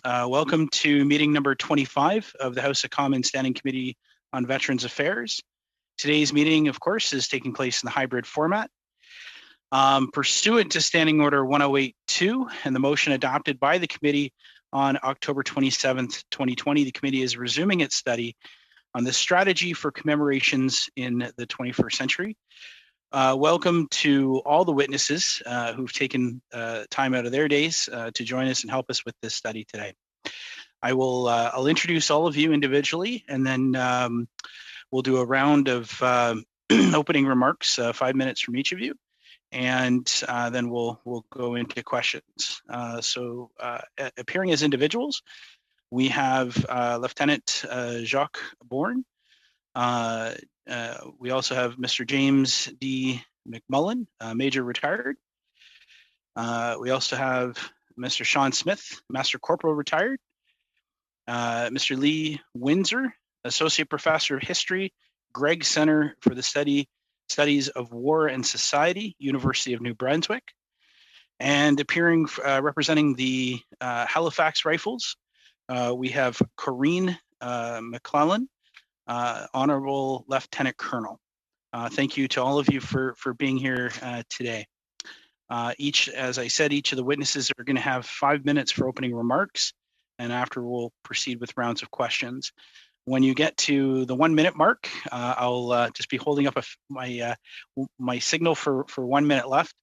Welcome to meeting number 25 of the House of Commons Standing Committee on Veterans Affairs. Today's meeting, of course, is taking place in the hybrid format. Pursuant to Standing Order 108-2 and the motion adopted by the committee on October 27th, 2020, the committee is resuming its study on the strategy for commemorations in the 21st century. Welcome to all the witnesses who've taken time out of their days to join us and help us with this study today. I'll introduce all of you individually, and then we'll do a round of opening remarks, 5 minutes from each of you, and then we'll go into questions. Appearing as individuals, we have Lieutenant Jacques Bourne. We also have Mr. James D. McMullen, Major Retired. We also have Mr. Sean Smith, Master Corporal Retired. Mr. Lee Windsor, Associate Professor of History, Gregg Center for the Studies of War and Society, University of New Brunswick. And appearing representing the Halifax Rifles, we have Corrine McClellan, Honorable Lieutenant Colonel. Thank you to all of you for being here today. As I said, each of the witnesses are going to have 5 minutes for opening remarks, and after we'll proceed with rounds of questions. When you get to the 1 minute mark, I'll just be holding up my signal for 1 minute left.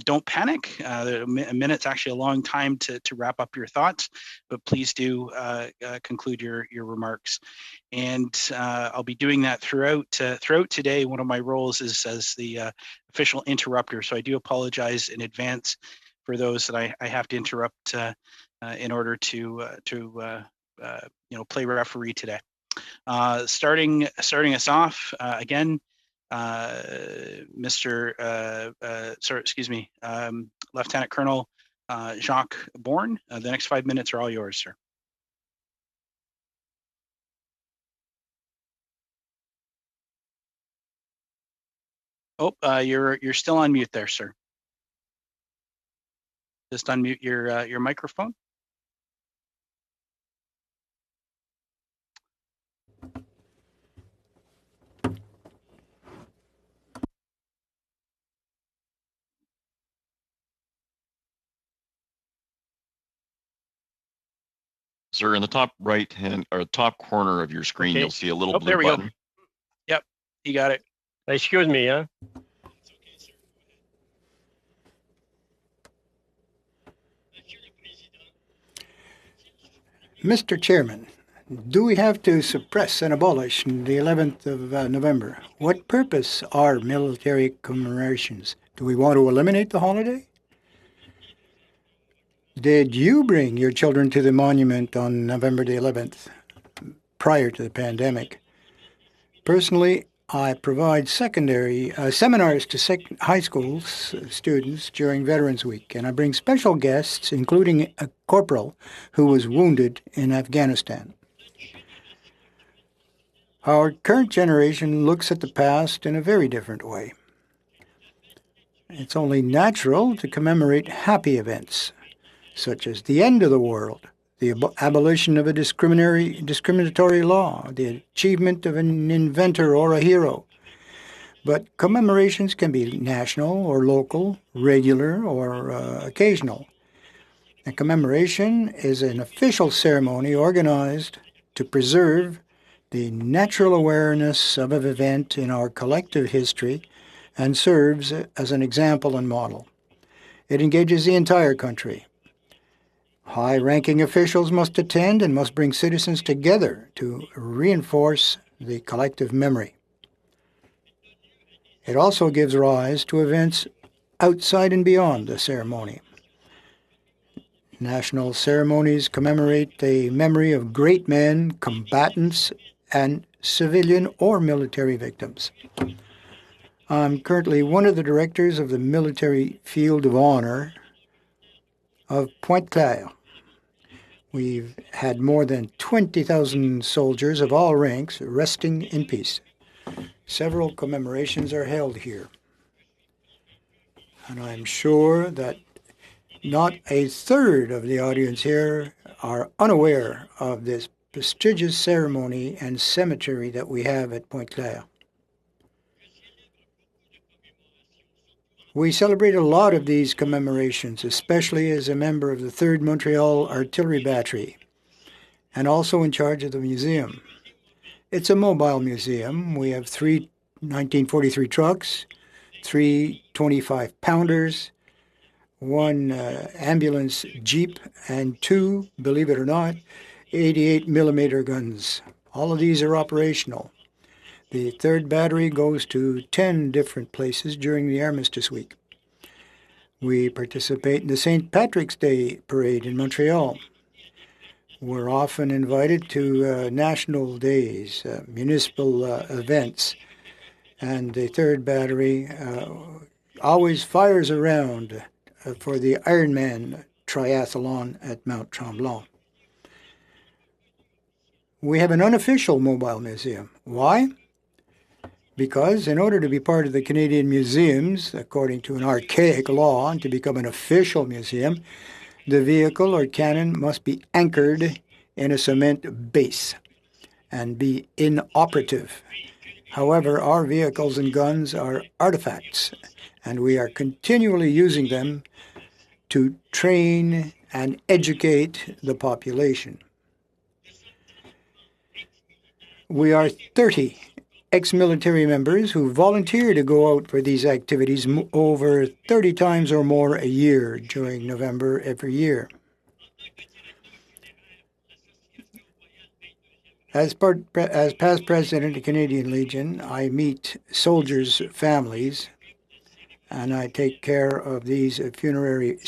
Don't panic. A minute's actually a long time to wrap up your thoughts, but please do conclude your remarks. And I'll be doing that throughout today. One of my roles is as the official interrupter, so I do apologize in advance for those that I have to interrupt in order to play referee today. Starting us off again. Lieutenant Colonel Jacques Bourne. The next 5 minutes are all yours, sir. Oh, you're still on mute there, sir. Just unmute your microphone. Sir, in the top right hand or top corner of your screen, you'll see a little blue button. Go. Yep, you got it. Excuse me, huh? Mr. Chairman, do we have to suppress and abolish the 11th of November? What purpose are military commemorations? Do we want to eliminate the holiday? Did you bring your children to the monument on November the 11th, prior to the pandemic? Personally, I provide secondary seminars to high school students during Veterans Week, and I bring special guests, including a corporal who was wounded in Afghanistan. Our current generation looks at the past in a very different way. It's only natural to commemorate happy events, such as the end of the world, the abolition of a discriminatory law, the achievement of an inventor or a hero. But commemorations can be national or local, regular or occasional. A commemoration is an official ceremony organized to preserve the natural awareness of an event in our collective history and serves as an example and model. It engages the entire country. High-ranking officials must attend and must bring citizens together to reinforce the collective memory. It also gives rise to events outside and beyond the ceremony. National ceremonies commemorate the memory of great men, combatants, and civilian or military victims. I'm currently one of the directors of the Military Field of Honor of Pointe-Claire. We've had more than 20,000 soldiers of all ranks resting in peace. Several commemorations are held here. And I'm sure that not a third of the audience here are unaware of this prestigious ceremony and cemetery that we have at Pointe-Claire. We celebrate a lot of these commemorations, especially as a member of the 3rd Montreal Artillery Battery, and also in charge of the museum. It's a mobile museum. We have 3 1943 trucks, 3 25-pounders, 1 ambulance jeep, and 2, believe it or not, 88mm guns. All of these are operational. The 3rd Battery goes to 10 different places during the Armistice Week. We participate in the St. Patrick's Day Parade in Montreal. We're often invited to national days, municipal events, and the 3rd Battery always fires around for the Ironman triathlon at Mount Tremblant. We have an unofficial mobile museum. Why? Because in order to be part of the Canadian museums, according to an archaic law, and to become an official museum, the vehicle or cannon must be anchored in a cement base and be inoperative. However, our vehicles and guns are artifacts, and we are continually using them to train and educate the population. We are 30 ex-military members who volunteer to go out for these activities over 30 times or more a year during November every year. As past president of Canadian Legion, I meet soldiers' families, and I take care of these funerary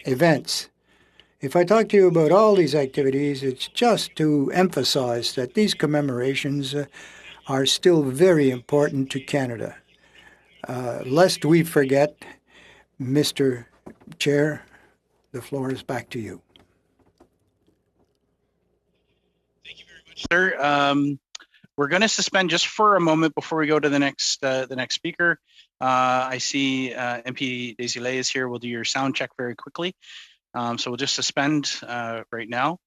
events. If I talk to you about all these activities, it's just to emphasize that these commemorations are still very important to Canada. Lest we forget, Mr. Chair, the floor is back to you. Thank you very much, sir. We're going to suspend just for a moment before we go to the next speaker. I see MP Desilets is here. We'll do your sound check very quickly. So we'll just suspend right now.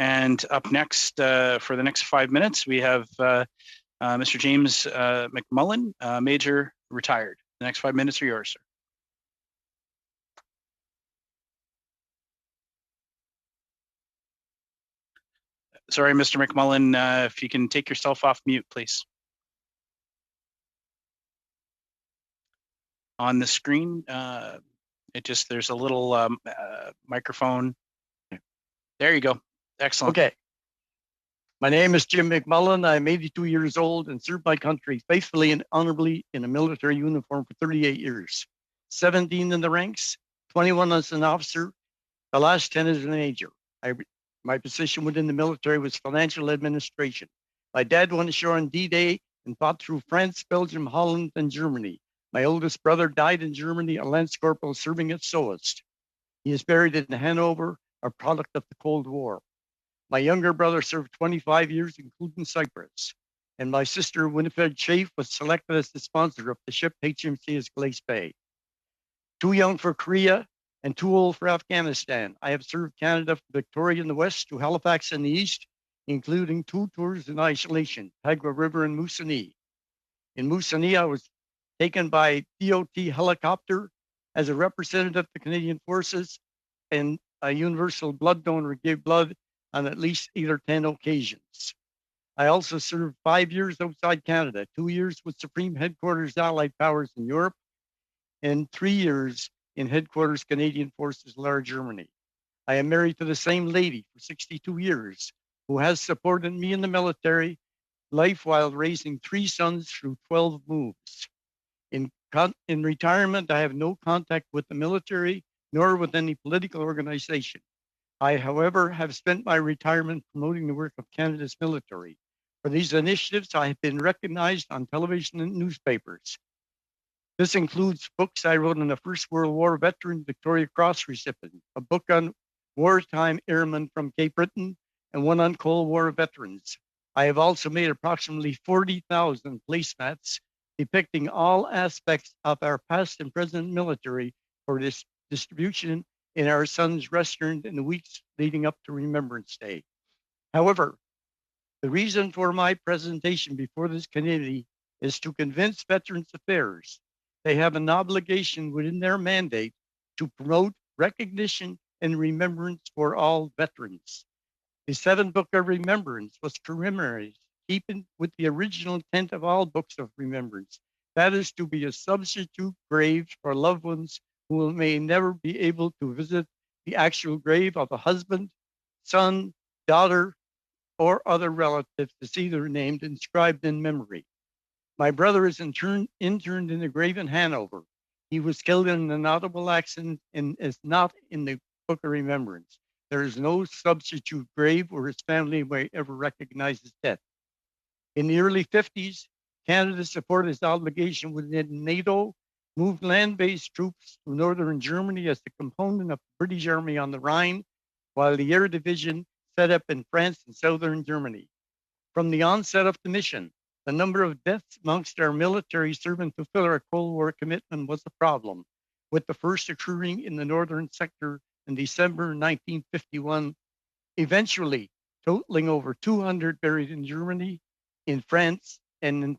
And up next, for the next 5 minutes, we have Mr. James McMullen, Major, retired. The next 5 minutes are yours, sir. Sorry, Mr. McMullen, if you can take yourself off mute, please. On the screen, there's a little microphone. There you go. Excellent. Okay. My name is Jim McMullen. I'm 82 years old and served my country faithfully and honorably in a military uniform for 38 years. 17 in the ranks, 21 as an officer, the last 10 as a major. My position within the military was financial administration. My dad went ashore on D-Day and fought through France, Belgium, Holland, and Germany. My oldest brother died in Germany, a Lance Corporal serving at Soest. He is buried in Hanover, a product of the Cold War. My younger brother served 25 years, including Cyprus. And my sister, Winifred Chafe, was selected as the sponsor of the ship HMCS Glace Bay. Too young for Korea and too old for Afghanistan. I have served Canada from Victoria in the west to Halifax in the east, including 2 tours in isolation, Pagwa River and Moosonee. In Moosonee, I was taken by DOT helicopter as a representative of the Canadian Forces, and a universal blood donor gave blood on at least 8 or 10 occasions. I also served 5 years outside Canada, 2 years with Supreme Headquarters Allied Powers in Europe, and 3 years in Headquarters Canadian Forces, Lahr, Germany. I am married to the same lady for 62 years, who has supported me in the military life while raising 3 sons through 12 moves. In retirement, I have no contact with the military nor with any political organization. I, however, have spent my retirement promoting the work of Canada's military. For these initiatives, I have been recognized on television and newspapers. This includes books I wrote on the First World War veteran Victoria Cross recipient, a book on wartime airmen from Cape Breton, and one on Cold War veterans. I have also made approximately 40,000 placemats depicting all aspects of our past and present military for this distribution in our son's restaurant in the weeks leading up to Remembrance Day. However, the reason for my presentation before this committee is to convince Veterans Affairs they have an obligation within their mandate to promote recognition and remembrance for all veterans. The 7th Book of Remembrance was commemorated, keeping with the original intent of all books of remembrance. That is to be a substitute grave for loved ones who may never be able to visit the actual grave of a husband, son, daughter, or other relatives to see their names inscribed in memory. My brother is interned in the grave in Hanover. He was killed in an automobile accident and is not in the Book of Remembrance. There is no substitute grave where his family may ever recognize his death. In the early 50s, Canada supported its obligation within NATO, moved land-based troops to northern Germany as a component of the British Army on the Rhine, while the Air Division set up in France and southern Germany. From the onset of the mission, the number of deaths amongst our military serving to fulfill our Cold War commitment was a problem, with the first occurring in the northern sector in December 1951, eventually totaling over 200 buried in Germany, in France, and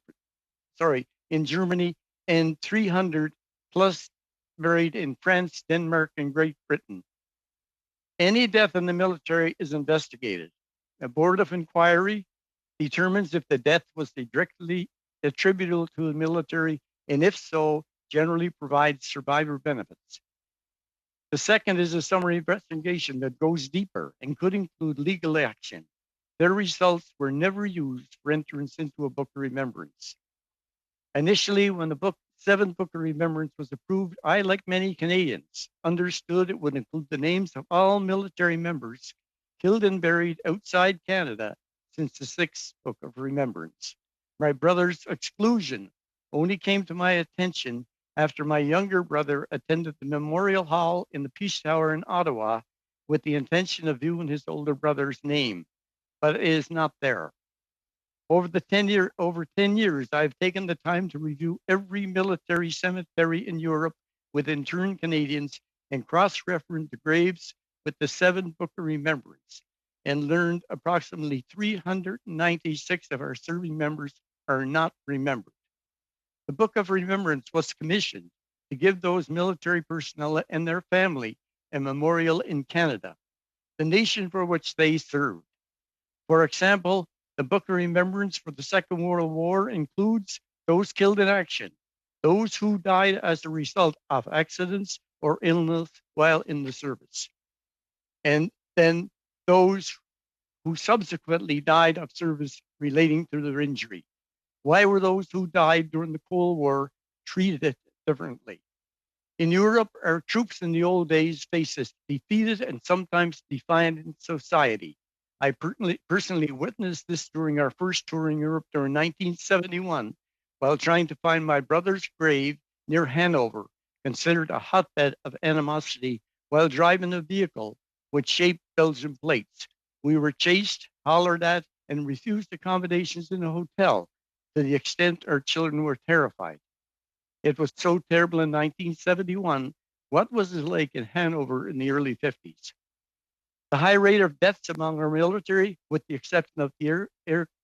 in Germany, and 300 plus buried in France, Denmark, and Great Britain. Any death in the military is investigated. A board of inquiry determines if the death was directly attributable to the military, and if so, generally provides survivor benefits. The second is a summary investigation that goes deeper and could include legal action. Their results were never used for entrance into a Book of Remembrance. Initially, when the 7th Book of Remembrance was approved, I, like many Canadians, understood it would include the names of all military members killed and buried outside Canada since the 6th Book of Remembrance. My brother's exclusion only came to my attention after my younger brother attended the Memorial Hall in the Peace Tower in Ottawa with the intention of viewing his older brother's name, but it is not there. Over 10 years, I've taken the time to review every military cemetery in Europe with interned Canadians and cross-reference the graves with the 7th Book of Remembrance, and learned approximately 396 of our serving members are not remembered. The Book of Remembrance was commissioned to give those military personnel and their family a memorial in Canada, the nation for which they served. For example, the Book of Remembrance for the Second World War includes those killed in action, those who died as a result of accidents or illness while in the service, and then those who subsequently died of service relating to their injury. Why were those who died during the Cold War treated differently? In Europe, our troops in the old days faced a defeated and sometimes defiant society. I personally witnessed this during our first tour in Europe during 1971, while trying to find my brother's grave near Hanover, considered a hotbed of animosity, while driving a vehicle with shaped Belgian plates. We were chased, hollered at, and refused accommodations in a hotel to the extent our children were terrified. It was so terrible in 1971. What was it like in Hanover in the early 50s? The high rate of deaths among our military, with the exception of the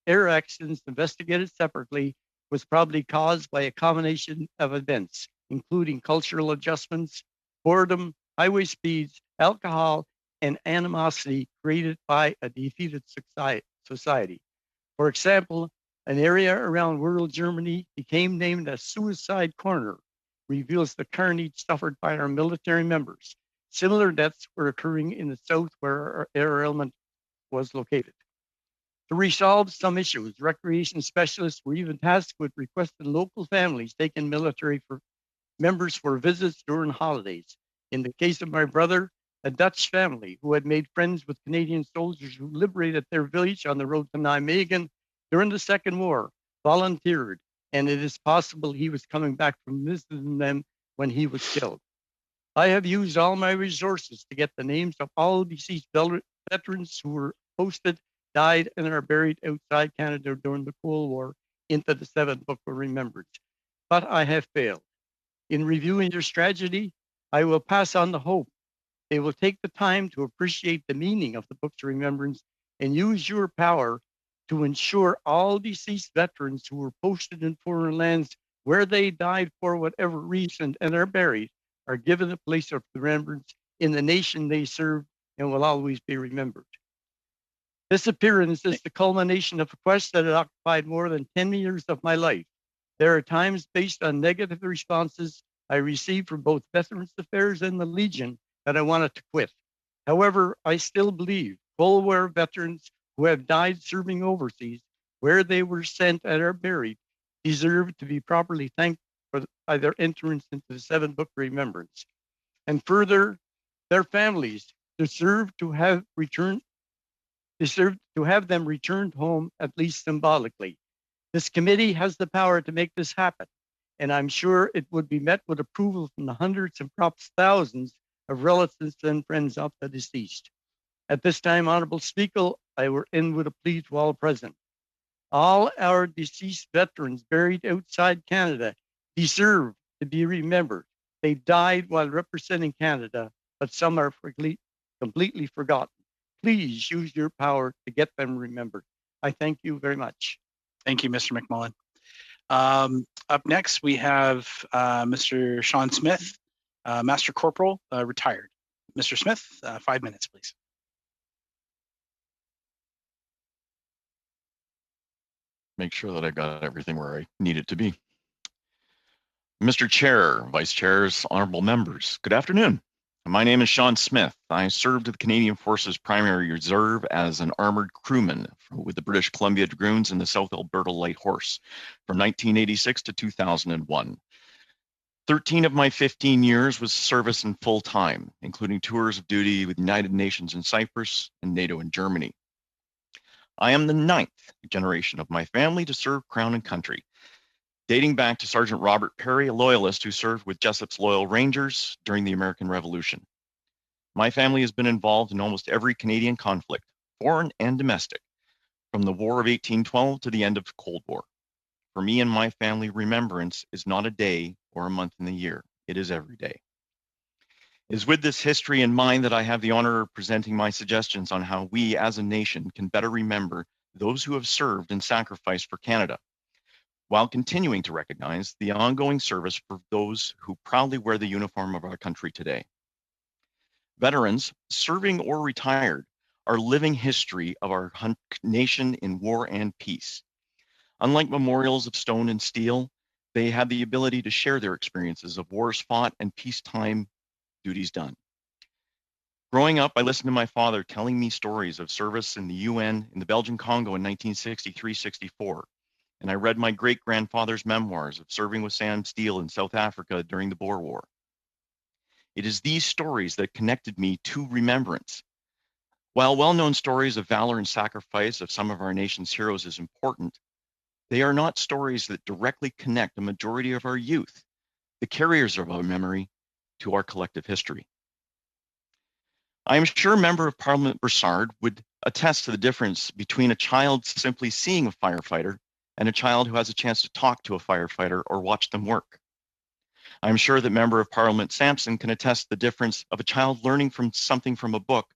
air accidents investigated separately, was probably caused by a combination of events, including cultural adjustments, boredom, highway speeds, alcohol, and animosity created by a defeated society. For example, an area around rural Germany became named as Suicide Corner, reveals the carnage suffered by our military members. Similar deaths were occurring in the south where our air element was located. To resolve some issues, recreation specialists were even tasked with requesting local families take in military members for visits during holidays. In the case of my brother, a Dutch family who had made friends with Canadian soldiers who liberated their village on the road to Nijmegen during the Second War, volunteered, and it is possible he was coming back from visiting them when he was killed. I have used all my resources to get the names of all deceased veterans who were posted, died, and are buried outside Canada during the Cold War into the 7th Book of Remembrance. But I have failed. In reviewing your strategy, I will pass on the hope. They will take the time to appreciate the meaning of the Books of Remembrance and use your power to ensure all deceased veterans who were posted in foreign lands where they died for whatever reason and are buried are given a place of remembrance in the nation they served and will always be remembered. This appearance is the culmination of a quest that had occupied more than 10 years of my life. There are times based on negative responses I received from both Veterans Affairs and the Legion that I wanted to quit. However, I still believe Cold War veterans who have died serving overseas, where they were sent and are buried, deserve to be properly thanked by their entrance into the 7th Book of Remembrance. And further, their families deserve to have them returned home, at least symbolically. This committee has the power to make this happen, and I'm sure it would be met with approval from the hundreds and perhaps thousands of relatives and friends of the deceased. At this time, Honorable Speaker, I will end with a plea to all present. All our deceased veterans buried outside Canada deserve to be remembered. They died while representing Canada, but some are completely forgotten. Please use your power to get them remembered. I thank you very much. Thank you, Mr. McMullen. Up next, we have Mr. Sean Smith, Master Corporal, retired. Mr. Smith, 5 minutes, please. Make sure that I got everything where I need it to be. Mr. Chair, Vice Chairs, honorable members, good afternoon. My name is Sean Smith. I served with the Canadian Forces Primary Reserve as an armored crewman with the British Columbia Dragoons and the South Alberta Light Horse from 1986 to 2001. 13 of my 15 years was service in full time, including tours of duty with the United Nations in Cyprus and NATO in Germany. I am the 9th generation of my family to serve Crown and Country, dating back to Sergeant Robert Perry, a loyalist who served with Jessup's Loyal Rangers during the American Revolution. My family has been involved in almost every Canadian conflict, foreign and domestic, from the War of 1812 to the end of the Cold War. For me and my family, remembrance is not a day or a month in the year. It is every day. It is with this history in mind that I have the honor of presenting my suggestions on how we as a nation can better remember those who have served and sacrificed for Canada, while continuing to recognize the ongoing service for those who proudly wear the uniform of our country today. Veterans, serving or retired, are living history of our nation in war and peace. Unlike memorials of stone and steel, they had the ability to share their experiences of wars fought and peacetime duties done. Growing up, I listened to my father telling me stories of service in the UN in the Belgian Congo in 1963-64. And I read my great-grandfather's memoirs of serving with Sam Steele in South Africa during the Boer War. It is these stories that connected me to remembrance. While well-known stories of valor and sacrifice of some of our nation's heroes is important, they are not stories that directly connect the majority of our youth, the carriers of our memory, to our collective history. I am sure Member of Parliament Broussard would attest to the difference between a child simply seeing a firefighter and a child who has a chance to talk to a firefighter or watch them work. I'm sure that Member of Parliament Sampson can attest to the difference of a child learning from something from a book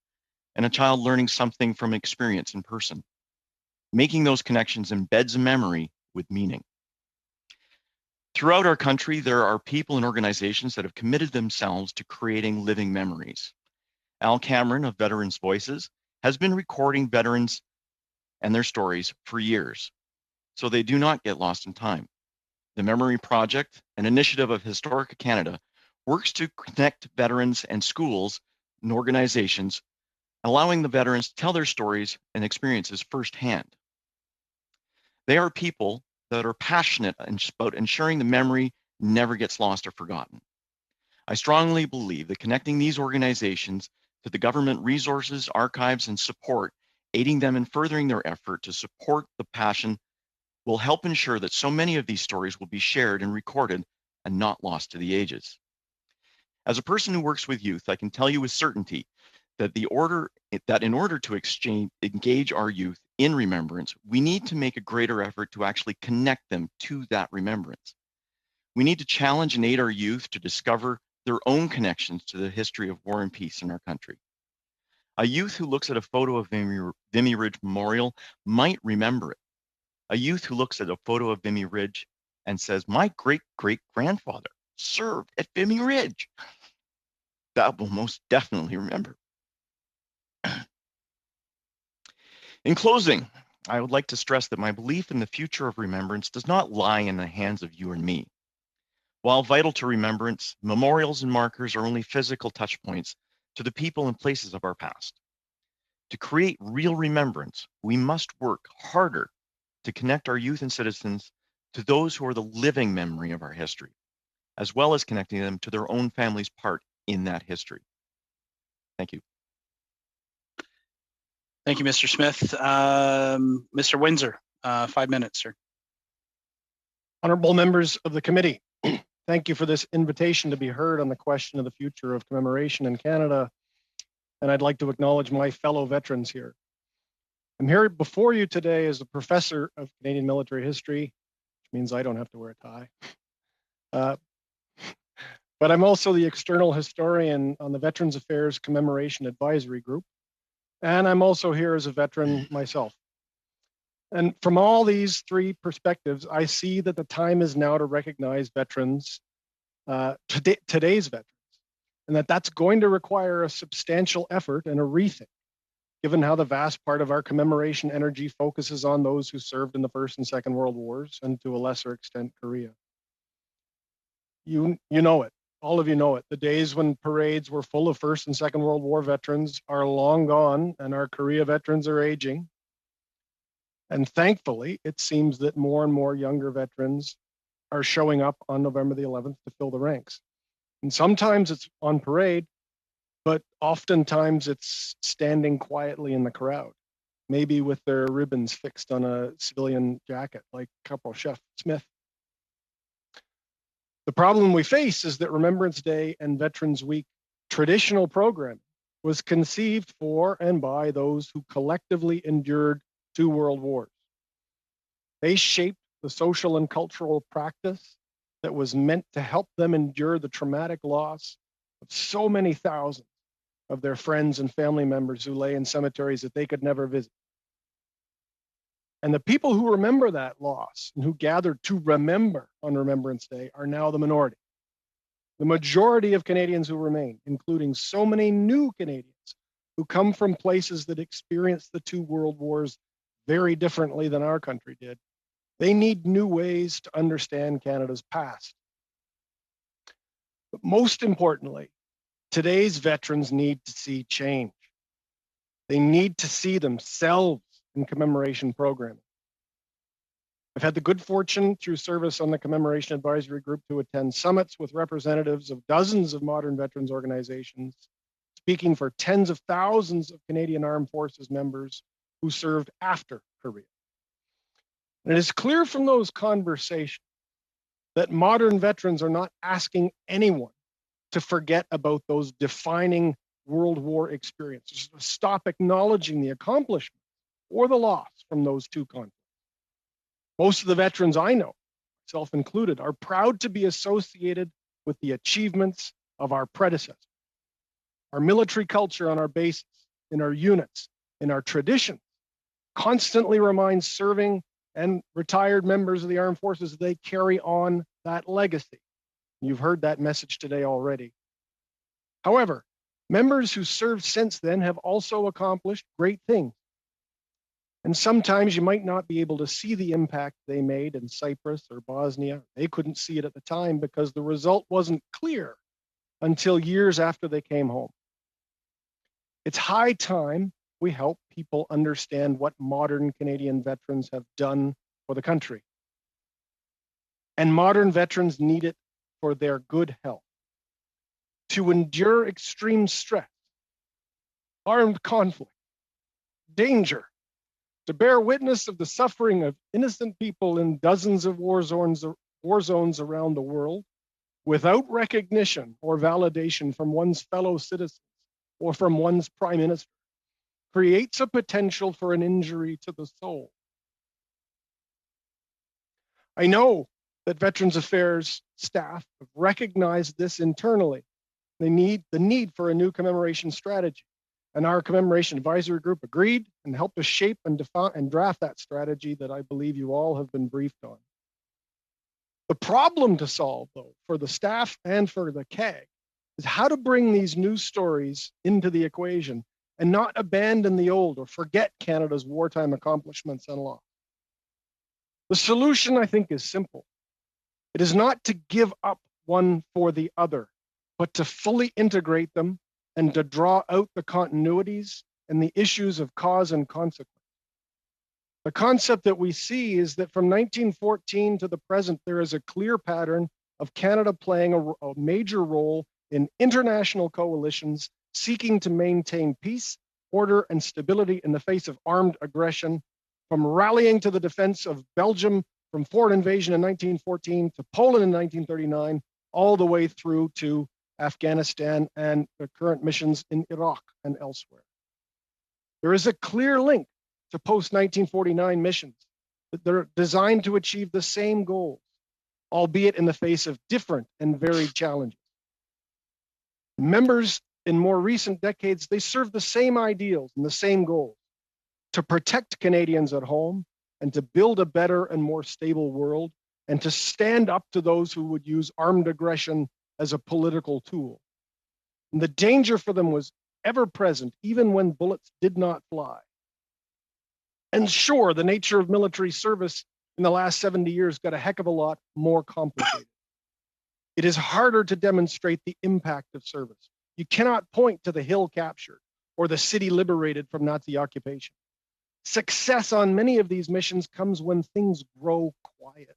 and a child learning something from experience in person. Making those connections embeds a memory with meaning. Throughout our country, there are people and organizations that have committed themselves to creating living memories. Al Cameron of Veterans Voices has been recording veterans and their stories for years, so they do not get lost in time. The Memory Project, an initiative of Historic Canada, works to connect veterans and schools and organizations, allowing the veterans to tell their stories and experiences firsthand. They are people that are passionate about ensuring the memory never gets lost or forgotten. I strongly believe that connecting these organizations to the government resources, archives, and support, aiding them in furthering their effort to support the passion, will help ensure that so many of these stories will be shared and recorded and not lost to the ages. As a person who works with youth, I can tell you with certainty that in order to engage our youth in remembrance, we need to make a greater effort to actually connect them to that remembrance. We need to challenge and aid our youth to discover their own connections to the history of war and peace in our country. A youth who looks at a photo of Vimy Ridge Memorial might remember it. A youth who looks at a photo of Vimy Ridge and says, "My great-great-grandfather served at Vimy Ridge," that will most definitely remember. In closing, I would like to stress that my belief in the future of remembrance does not lie in the hands of you and me. While vital to remembrance, memorials and markers are only physical touch points to the people and places of our past. To create real remembrance, we must work harder to connect our youth and citizens to those who are the living memory of our history, as well as connecting them to their own family's part in that history. Thank you. Thank you, Mr. Smith. Mr. Windsor, 5 minutes, sir. Honorable members of the committee, thank you for this invitation to be heard on the question of the future of commemoration in Canada. And I'd like to acknowledge my fellow veterans here. I'm here before you today as a professor of Canadian military history, which means I don't have to wear a tie. But I'm also the external historian on the Veterans Affairs Commemoration Advisory Group. And I'm also here as a veteran myself. And from all these three perspectives, I see that the time is now to recognize veterans, today's veterans, and that's going to require a substantial effort and a rethink, given how the vast part of our commemoration energy focuses on those who served in the First and Second World Wars, and to a lesser extent, Korea. You know it. All of you know it. The days when parades were full of First and Second World War veterans are long gone, and our Korea veterans are aging. And thankfully, it seems that more and more younger veterans are showing up on November the 11th to fill the ranks. And sometimes it's on parade, but oftentimes it's standing quietly in the crowd, maybe with their ribbons fixed on a civilian jacket, like Corporal Chef Smith. The problem we face is that Remembrance Day and Veterans Week traditional programming was conceived for and by those who collectively endured 2 world wars. They shaped the social and cultural practice that was meant to help them endure the traumatic loss of so many thousands of their friends and family members who lay in cemeteries that they could never visit. And the people who remember that loss and who gathered to remember on Remembrance Day are now the minority. The majority of Canadians who remain, including so many new Canadians who come from places that experienced the 2 world wars very differently than our country did, they need new ways to understand Canada's past. But most importantly, today's veterans need to see change. They need to see themselves in commemoration programming. I've had the good fortune through service on the Commemoration Advisory Group to attend summits with representatives of dozens of modern veterans organizations, speaking for tens of thousands of Canadian Armed Forces members who served after Korea. And it is clear from those conversations that modern veterans are not asking anyone to forget about those defining World War experiences, stop acknowledging the accomplishments or the loss from those 2 conflicts. Most of the veterans I know, myself included, are proud to be associated with the achievements of our predecessors. Our military culture on our bases, in our units, in our traditions, constantly reminds serving and retired members of the armed forces that they carry on that legacy. You've heard that message today already. However, members who served since then have also accomplished great things. And sometimes you might not be able to see the impact they made in Cyprus or Bosnia. They couldn't see it at the time because the result wasn't clear until years after they came home. It's high time we help people understand what modern Canadian veterans have done for the country. And modern veterans need it for their good health. To endure extreme stress, armed conflict, danger, to bear witness of the suffering of innocent people in dozens of war zones around the world without recognition or validation from one's fellow citizens or from one's prime minister creates a potential for an injury to the soul. I know that Veterans Affairs staff have recognized this internally, the need for a new commemoration strategy. And our commemoration advisory group agreed and helped us shape and draft that strategy that I believe you all have been briefed on. The problem to solve, though, for the staff and for the CAG is how to bring these new stories into the equation and not abandon the old or forget Canada's wartime accomplishments and law. The solution, I think, is simple. It is not to give up one for the other, but to fully integrate them and to draw out the continuities and the issues of cause and consequence. The concept that we see is that from 1914 to the present, there is a clear pattern of Canada playing a major role in international coalitions seeking to maintain peace, order, and stability in the face of armed aggression, from rallying to the defense of Belgium from foreign invasion in 1914 to Poland in 1939, all the way through to Afghanistan and the current missions in Iraq and elsewhere. There is a clear link to post-1949 missions that they're designed to achieve the same goals, albeit in the face of different and varied challenges. Members in more recent decades, they serve the same ideals and the same goals: to protect Canadians at home and to build a better and more stable world, and to stand up to those who would use armed aggression as a political tool. And the danger for them was ever present, even when bullets did not fly. And sure, the nature of military service in the last 70 years got a heck of a lot more complicated. It is harder to demonstrate the impact of service. You cannot point to the hill captured or the city liberated from Nazi occupation. Success on many of these missions comes when things grow quiet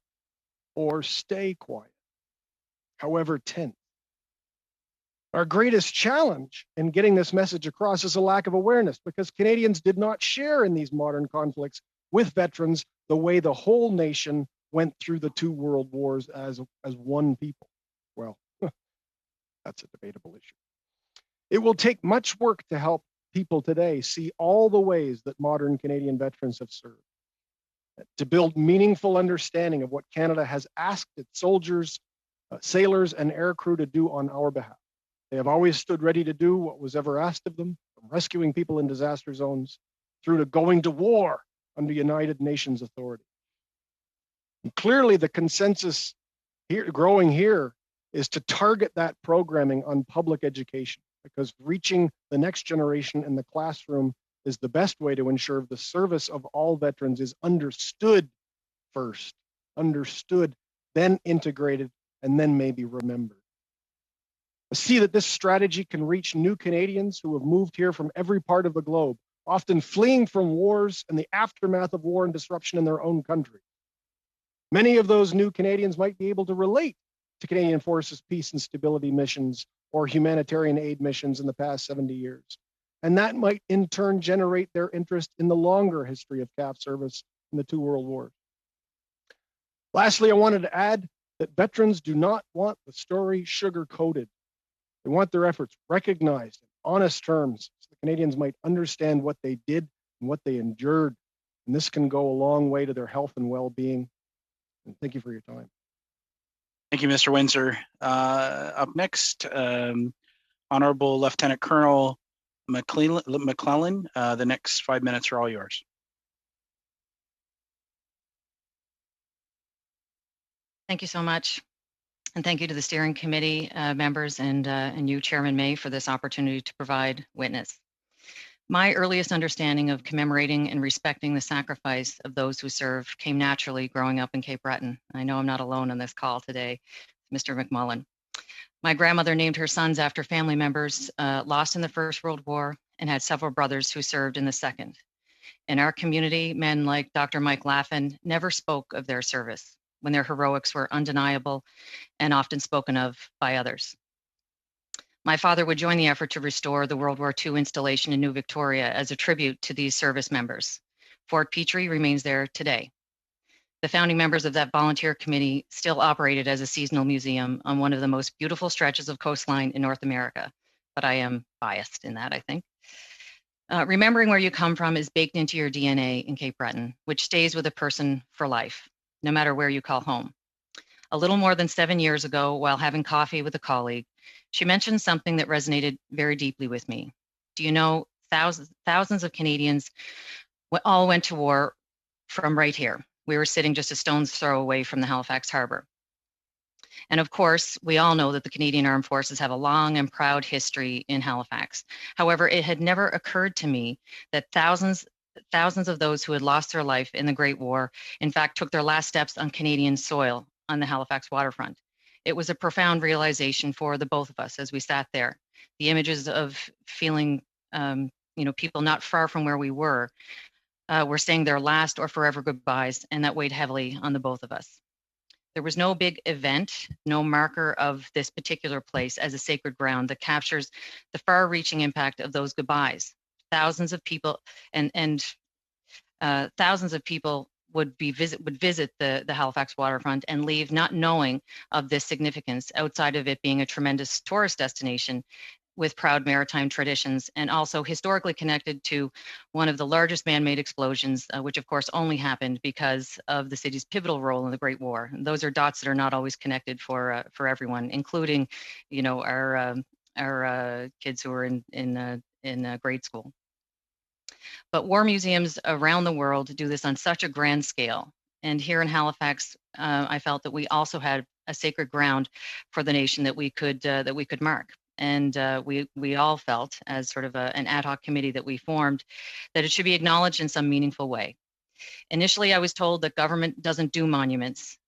or stay quiet, however tense. Our greatest challenge in getting this message across is a lack of awareness, because Canadians did not share in these modern conflicts with veterans the way the whole nation went through the two world wars as one people. Well, that's a debatable issue. It will take much work to help people today see all the ways that modern Canadian veterans have served, to build meaningful understanding of what Canada has asked its soldiers, sailors, and aircrew to do on our behalf. They have always stood ready to do what was ever asked of them, from rescuing people in disaster zones through to going to war under United Nations authority. And clearly, the consensus growing here is to target that programming on public education, because reaching the next generation in the classroom is the best way to ensure the service of all veterans is understood first, then integrated, and then maybe remembered. I see that this strategy can reach new Canadians who have moved here from every part of the globe, often fleeing from wars and the aftermath of war and disruption in their own country. Many of those new Canadians might be able to relate to Canadian Forces peace and stability missions or humanitarian aid missions in the past 70 years. And that might in turn generate their interest in the longer history of CAF service in the two world wars. Lastly, I wanted to add that veterans do not want the story sugar-coated. They want their efforts recognized in honest terms, so the Canadians might understand what they did and what they endured. And this can go a long way to their health and well-being. And thank you for your time. Thank you, Mr. Windsor. Up next, Honorable Lieutenant Colonel McClellan. The next 5 minutes are all yours. Thank you so much. And thank you to the steering committee members and you, Chairman May, for this opportunity to provide witness. My earliest understanding of commemorating and respecting the sacrifice of those who serve came naturally growing up in Cape Breton. I know I'm not alone on this call today, Mr. McMullen. My grandmother named her sons after family members lost in the First World War and had several brothers who served in the Second. In our community, men like Dr. Mike Laffin never spoke of their service when their heroics were undeniable and often spoken of by others. My father would join the effort to restore the World War II installation in New Victoria as a tribute to these service members. Fort Petrie remains there today. The founding members of that volunteer committee still operated as a seasonal museum on one of the most beautiful stretches of coastline in North America, but I am biased in that, I think. Remembering where you come from is baked into your DNA in Cape Breton, which stays with a person for life, no matter where you call home. A little more than 7 years ago, while having coffee with a colleague, she mentioned something that resonated very deeply with me. Do you know thousands of Canadians all went to war from right here? We were sitting just a stone's throw away from the Halifax Harbor. And of course, we all know that the Canadian Armed Forces have a long and proud history in Halifax. However, it had never occurred to me that thousands of those who had lost their life in the Great War, in fact, took their last steps on Canadian soil on the Halifax waterfront. It was a profound realization for the both of us as we sat there. The images of feeling, people not far from where we were saying their last or forever goodbyes, and that weighed heavily on the both of us. There was no big event, no marker of this particular place as a sacred ground that captures the far-reaching impact of those goodbyes. Thousands of people thousands of people would visit the Halifax waterfront and leave not knowing of this significance outside of it being a tremendous tourist destination with proud maritime traditions and also historically connected to one of the largest man-made explosions, which of course only happened because of the city's pivotal role in the Great War. And those are dots that are not always connected for everyone, including, our kids who are in grade school. But war museums around the world do this on such a grand scale. And here in Halifax, I felt that we also had a sacred ground for the nation that we could mark. And we all felt, as sort of an ad hoc committee that we formed, that it should be acknowledged in some meaningful way. Initially, I was told that government doesn't do monuments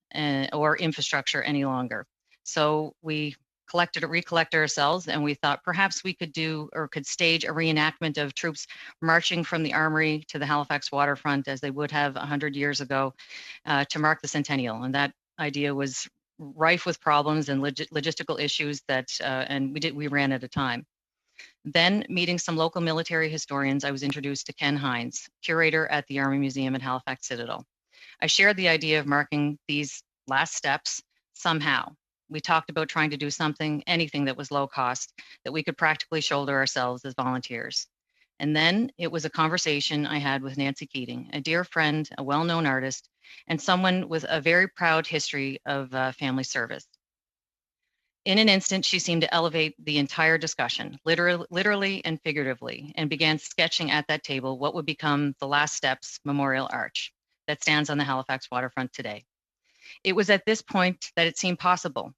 or infrastructure any longer. So we recollected ourselves, and we thought perhaps we could do or could stage a reenactment of troops marching from the armory to the Halifax waterfront as they would have 100 years ago to mark the centennial. And that idea was rife with problems and logistical issues and we ran out of time. Then, meeting some local military historians, I was introduced to Ken Hines, curator at the Army Museum at Halifax Citadel. I shared the idea of marking these last steps somehow. We talked about trying to do anything that was low cost, that we could practically shoulder ourselves as volunteers. And then it was a conversation I had with Nancy Keating, a dear friend, a well-known artist, and someone with a very proud history of family service. In an instant, she seemed to elevate the entire discussion, literally and figuratively, and began sketching at that table what would become the Last Steps Memorial Arch that stands on the Halifax waterfront today. It was at this point that it seemed possible,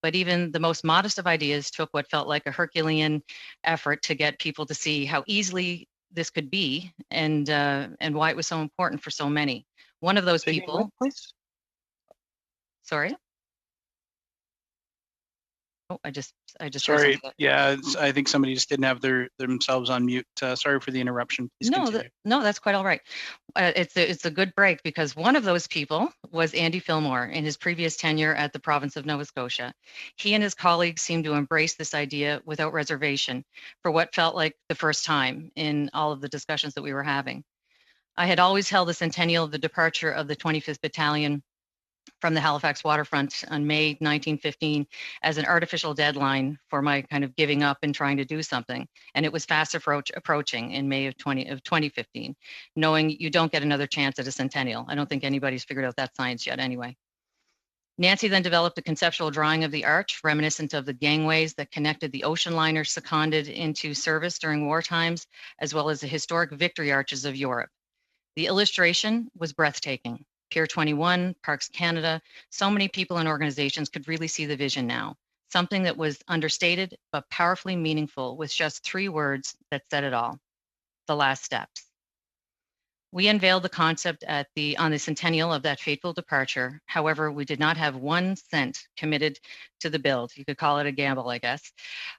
but even the most modest of ideas took what felt like a Herculean effort to get people to see how easily this could be and why it was so important for so many. One of those people. Please. Sorry. Oh, I just. Sorry. Yeah, I think somebody just didn't have themselves on mute. Sorry for the interruption. Please continue. No, that's quite all right. It's a good break because one of those people was Andy Fillmore in his previous tenure at the province of Nova Scotia. He and his colleagues seemed to embrace this idea without reservation for what felt like the first time in all of the discussions that we were having. I had always held the centennial of the departure of the 25th Battalion from the Halifax waterfront on May 1915 as an artificial deadline for my kind of giving up and trying to do something. And it was fast approaching in May of 2015, knowing you don't get another chance at a centennial. I don't think anybody's figured out that science yet anyway. Nancy then developed a conceptual drawing of the arch, reminiscent of the gangways that connected the ocean liners seconded into service during war times, as well as the historic victory arches of Europe. The illustration was breathtaking. Pier 21, Parks Canada, so many people and organizations could really see the vision now. Something that was understated but powerfully meaningful with just 3 words that said it all. the last steps. We unveiled the concept on the centennial of that fateful departure. However, we did not have 1 cent committed to the build. You could call it a gamble, I guess.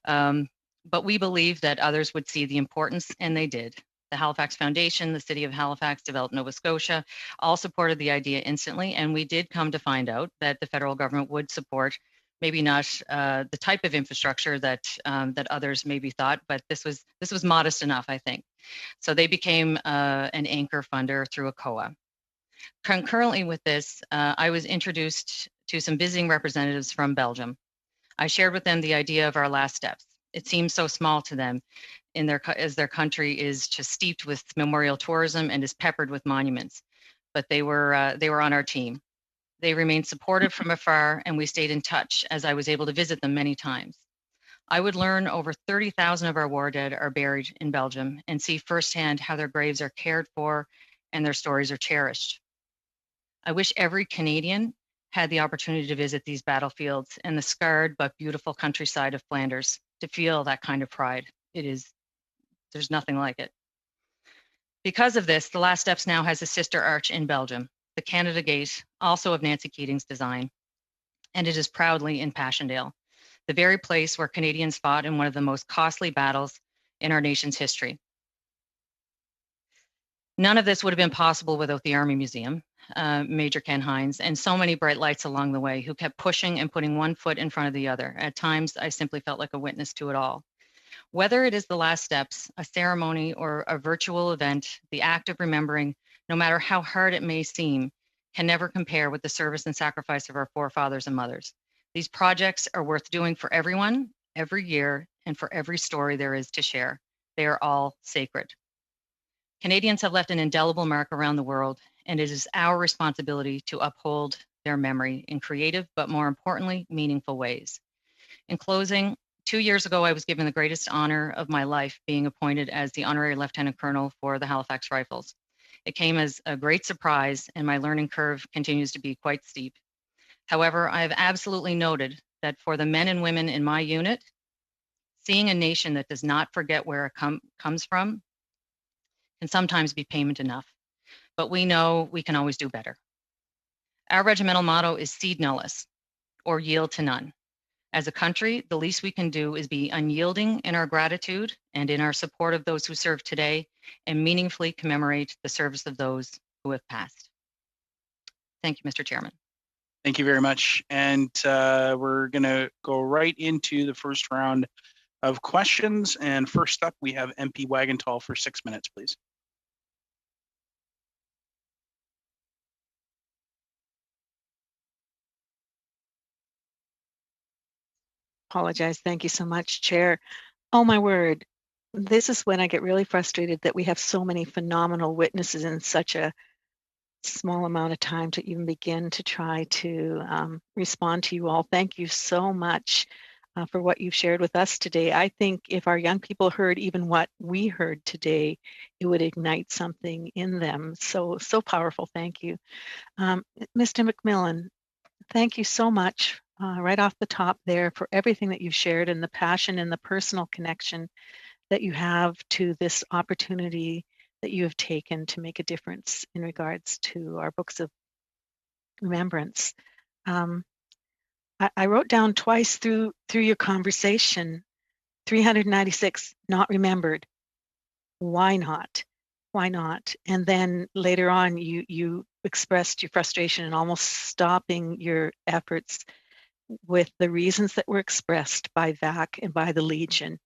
But we believed that others would see the importance, and they did. The Halifax Foundation, the City of Halifax, Develop Nova Scotia, all supported the idea instantly, and we did come to find out that the federal government would support, maybe not the type of infrastructure that others maybe thought, but this was modest enough, I think. So they became an anchor funder through a COA. Concurrently with this, I was introduced to some visiting representatives from Belgium. I shared with them the idea of our last steps. It seems so small to them as their country is just steeped with memorial tourism and is peppered with monuments. But they were on our team. They remained supportive from afar, and we stayed in touch as I was able to visit them many times. I would learn over 30,000 of our war dead are buried in Belgium and see firsthand how their graves are cared for and their stories are cherished. I wish every Canadian had the opportunity to visit these battlefields and the scarred but beautiful countryside of Flanders to feel that kind of pride. There's nothing like it. Because of this, the Last Steps now has a sister arch in Belgium, the Canada Gate, also of Nancy Keating's design, and it is proudly in Passchendaele, the very place where Canadians fought in one of the most costly battles in our nation's history. None of this would have been possible without the Army Museum, Major Ken Hines, and so many bright lights along the way who kept pushing and putting one foot in front of the other. At times, I simply felt like a witness to it all. Whether it is the last steps, a ceremony, or a virtual event, the act of remembering, no matter how hard it may seem, can never compare with the service and sacrifice of our forefathers and mothers. These projects are worth doing for everyone, every year, and for every story there is to share. They are all sacred. Canadians have left an indelible mark around the world, and it is our responsibility to uphold their memory in creative, but more importantly, meaningful ways. In closing, 2 years ago, I was given the greatest honor of my life, being appointed as the Honorary Lieutenant Colonel for the Halifax Rifles. It came as a great surprise, and my learning curve continues to be quite steep. However, I have absolutely noted that for the men and women in my unit, seeing a nation that does not forget where it comes from can sometimes be payment enough, but we know we can always do better. Our regimental motto is Sed Nullis, or yield to none. As a country, the least we can do is be unyielding in our gratitude and in our support of those who serve today, and meaningfully commemorate the service of those who have passed. Thank you, Mr. Chairman. Thank you very much. And we're going to go right into the first round of questions. And first up, we have MP Wagenthal for 6 minutes, please. Apologize. Thank you so much, Chair. Oh, my word. This is when I get really frustrated that we have so many phenomenal witnesses in such a small amount of time to even begin to try to respond to you all. Thank you so much for what you've shared with us today. I think if our young people heard even what we heard today, it would ignite something in them. So powerful. Thank you. Mr. McMillan, thank you so much right off the top there for everything that you've shared and the passion and the personal connection that you have to this opportunity that you have taken to make a difference in regards to our books of remembrance. I wrote down twice through your conversation, 396 not remembered. Why not? Why not? And then later on, you expressed your frustration and almost stopping your efforts with the reasons that were expressed by VAC and by the Legion.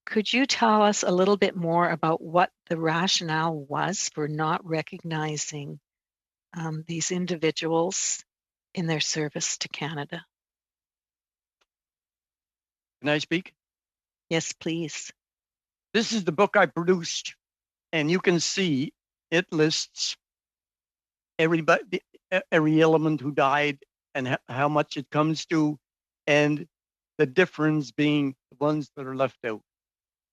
Could you tell us a little bit more about what the rationale was for not recognizing these individuals in their service to Canada? Can I speak? Yes, please. This is the book I produced, and you can see it lists every element who died and how much it comes to, and the difference being the ones that are left out.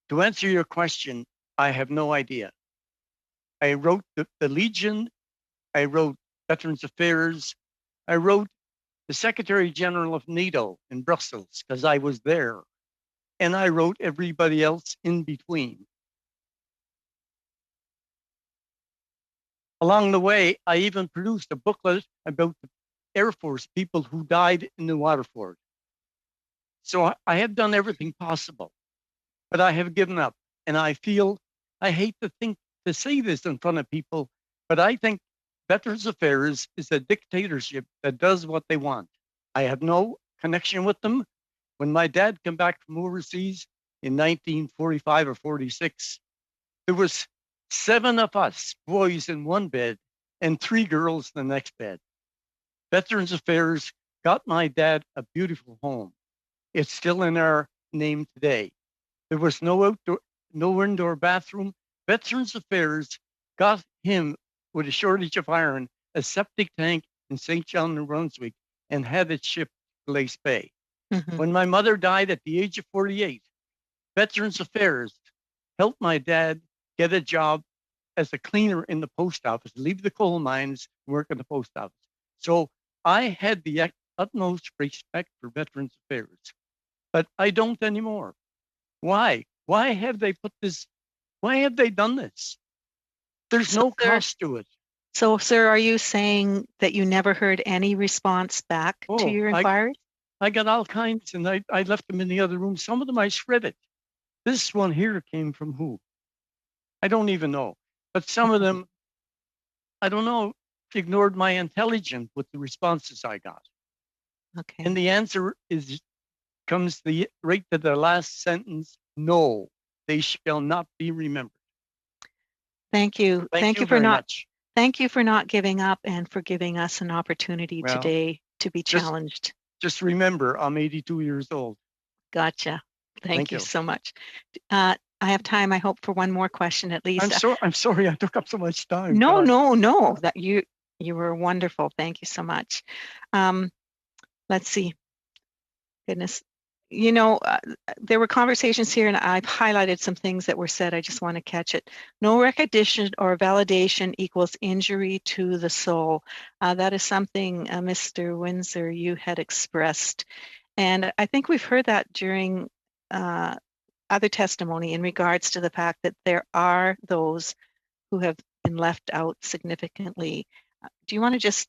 To answer your question, I have no idea. I wrote the Legion, I wrote Veterans Affairs, I wrote the Secretary General of NATO in Brussels because I was there, and I wrote everybody else in between. Along the way, I even produced a booklet about the Air Force people who died in the Waterford. So I have done everything possible, but I have given up. And I feel, I hate to say this in front of people, but I think Veterans Affairs is a dictatorship that does what they want. I have no connection with them. When my dad came back from overseas in 1945 or 46, there was 7 of us boys in one bed and 3 girls in the next bed. Veterans Affairs got my dad a beautiful home. It's still in our name today. There was no indoor bathroom. Veterans Affairs got him, with a shortage of iron, a septic tank in St. John, New Brunswick, and had it shipped to Glace Bay. Mhm. When my mother died at the age of 48, Veterans Affairs helped my dad get a job as a cleaner in the post office, leave the coal mines, work in the post office. So I had the utmost respect for Veterans Affairs, but I don't anymore. Why? Why have they put this? Why have they done this? There's So, no sir, cost to it. So, sir, are you saying that you never heard any response back to your inquiry? I got all kinds, and I left them in the other room. Some of them I shredded. This one here came from who? I don't even know. But some of them, I don't know, ignored my intelligence with the responses I got. Okay. And the answer comes right to the last sentence. No, they shall not be remembered. Thank you. Thank you for very not. much. Thank you for not giving up and for giving us an opportunity Well, today to be challenged. Just remember, I'm 82 years old. Gotcha. Thank you you. so much. I have time, I hope, for one more question at least. I'm sorry I took up so much time. No. That you were wonderful. Thank you so much. Let's see. Goodness. There were conversations here, and I've highlighted some things that were said. I just want to catch it. No recognition or validation equals injury to the soul. That is something, Mr. Windsor, you had expressed. And I think we've heard that during other testimony in regards to the fact that there are those who have been left out significantly. Do you want to just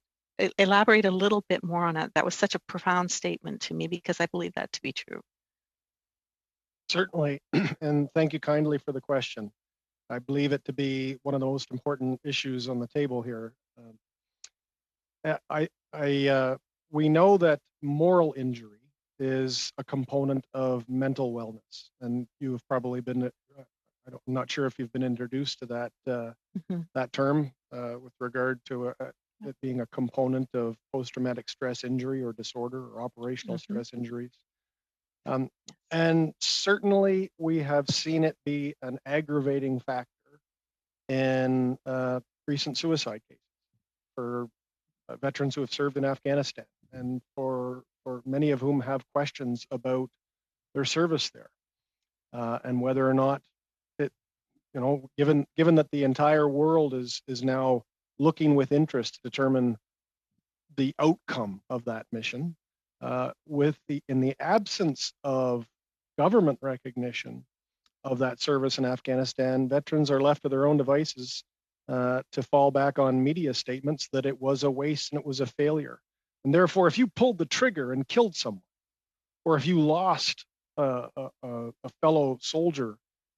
elaborate a little bit more on it? That was such a profound statement to me because I believe that to be true. Certainly, and thank you kindly for the question. I believe it to be one of the most important issues on the table here. We know that moral injury is a component of mental wellness, and you have probably been. I'm not sure if you've been introduced to that that term with regard to it being a component of post-traumatic stress injury or disorder or operational stress injuries. And certainly we have seen it be an aggravating factor in recent suicide cases for veterans who have served in Afghanistan, and for many of whom have questions about their service there and whether or not it, given that the entire world is now looking with interest to determine the outcome of that mission, in the absence of government recognition of that service in Afghanistan, veterans are left to their own devices to fall back on media statements that it was a waste and it was a failure. And therefore, if you pulled the trigger and killed someone, or if you lost a fellow soldier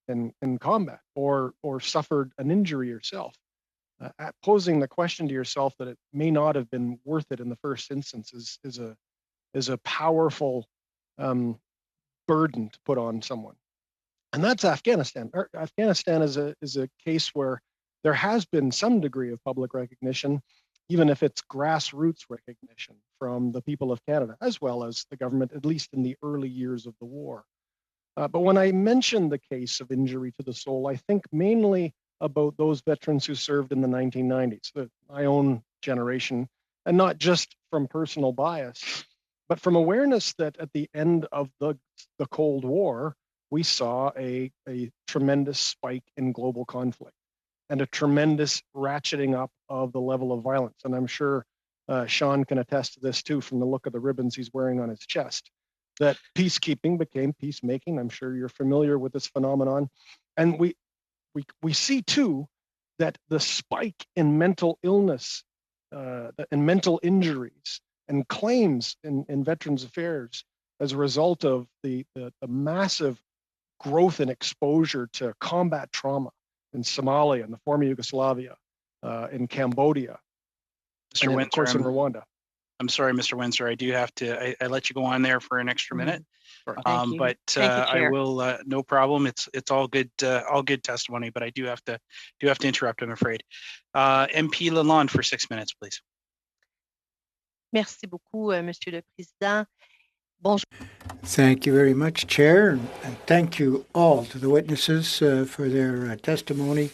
in combat, or suffered an injury yourself, posing the question to yourself that it may not have been worth it in the first instance is a powerful burden to put on someone. And that's Afghanistan. Afghanistan is a case where there has been some degree of public recognition, even if it's grassroots recognition from the people of Canada, as well as the government, at least in the early years of the war. But when I mention the case of injury to the soul, I think mainly about those veterans who served in the 1990s, my own generation, and not just from personal bias, but from awareness that at the end of the Cold War, we saw a tremendous spike in global conflict and a tremendous ratcheting up of the level of violence. And I'm sure Sean can attest to this too, from the look of the ribbons he's wearing on his chest, that peacekeeping became peacemaking. I'm sure you're familiar with this phenomenon. And we see too that the spike in mental illness and mental injuries and claims in Veterans Affairs as a result of the massive growth and exposure to combat trauma in Somalia, in the former Yugoslavia, in Cambodia, Mr. and of course in Windsor, Rwanda. I'm sorry, Mr. Windsor, I do have to, I let you go on there for an extra minute. Thank you. But Thank you, I Chair. will, no problem. It's all good testimony, but I do have to interrupt, I'm afraid. MP Lalonde for 6 minutes, please. Merci beaucoup, Monsieur le Président. Bonjour. Thank you very much, Chair, and thank you all to the witnesses for their testimony.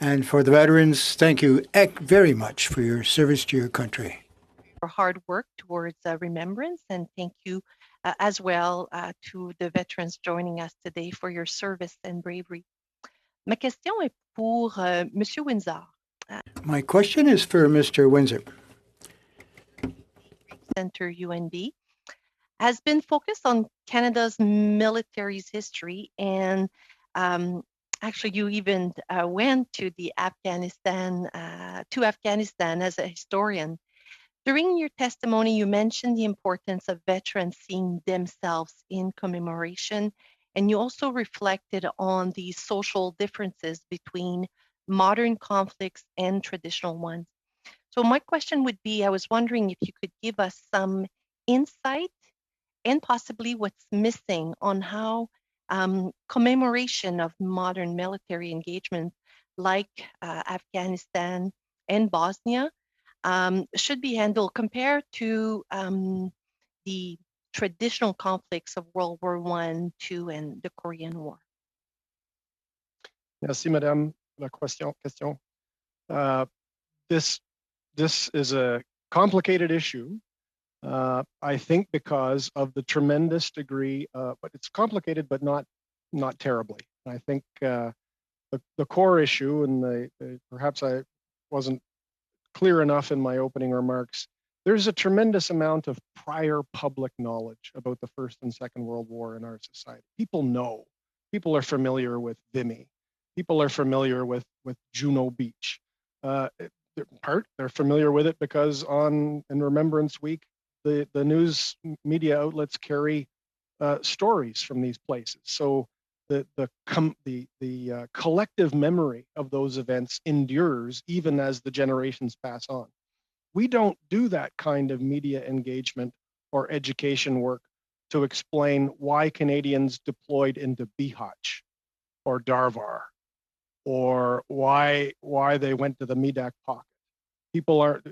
And for the veterans, thank you very much for your service to your country. For hard work towards remembrance, and thank you as well to the veterans joining us today for your service and bravery. Ma question est pour Monsieur Windsor. My question is for Mr. Windsor. Center UNB has been focused on Canada's military's history, and actually you even went to Afghanistan as a historian. During your testimony, you mentioned the importance of veterans seeing themselves in commemoration, and you also reflected on the social differences between modern conflicts and traditional ones. So my question would be, I was wondering if you could give us some insight and possibly what's missing on how commemoration of modern military engagement like Afghanistan and Bosnia should be handled compared to the traditional conflicts of World War I, II, and the Korean War. Merci, Madame, la question. This is a complicated issue. I think because of the tremendous degree, but it's complicated, but not terribly. I think the core issue, and perhaps I wasn't clear enough in my opening remarks, there's a tremendous amount of prior public knowledge about the First and Second World War in our society. People know. People are familiar with Vimy. People are familiar with Juno Beach. They're familiar with it because in Remembrance Week, the news media outlets carry stories from these places. So the collective memory of those events endures even as the generations pass on. We don't do that kind of media engagement or education work to explain why Canadians deployed into Bihać or Darvar, or why they went to the Medak pocket. People are,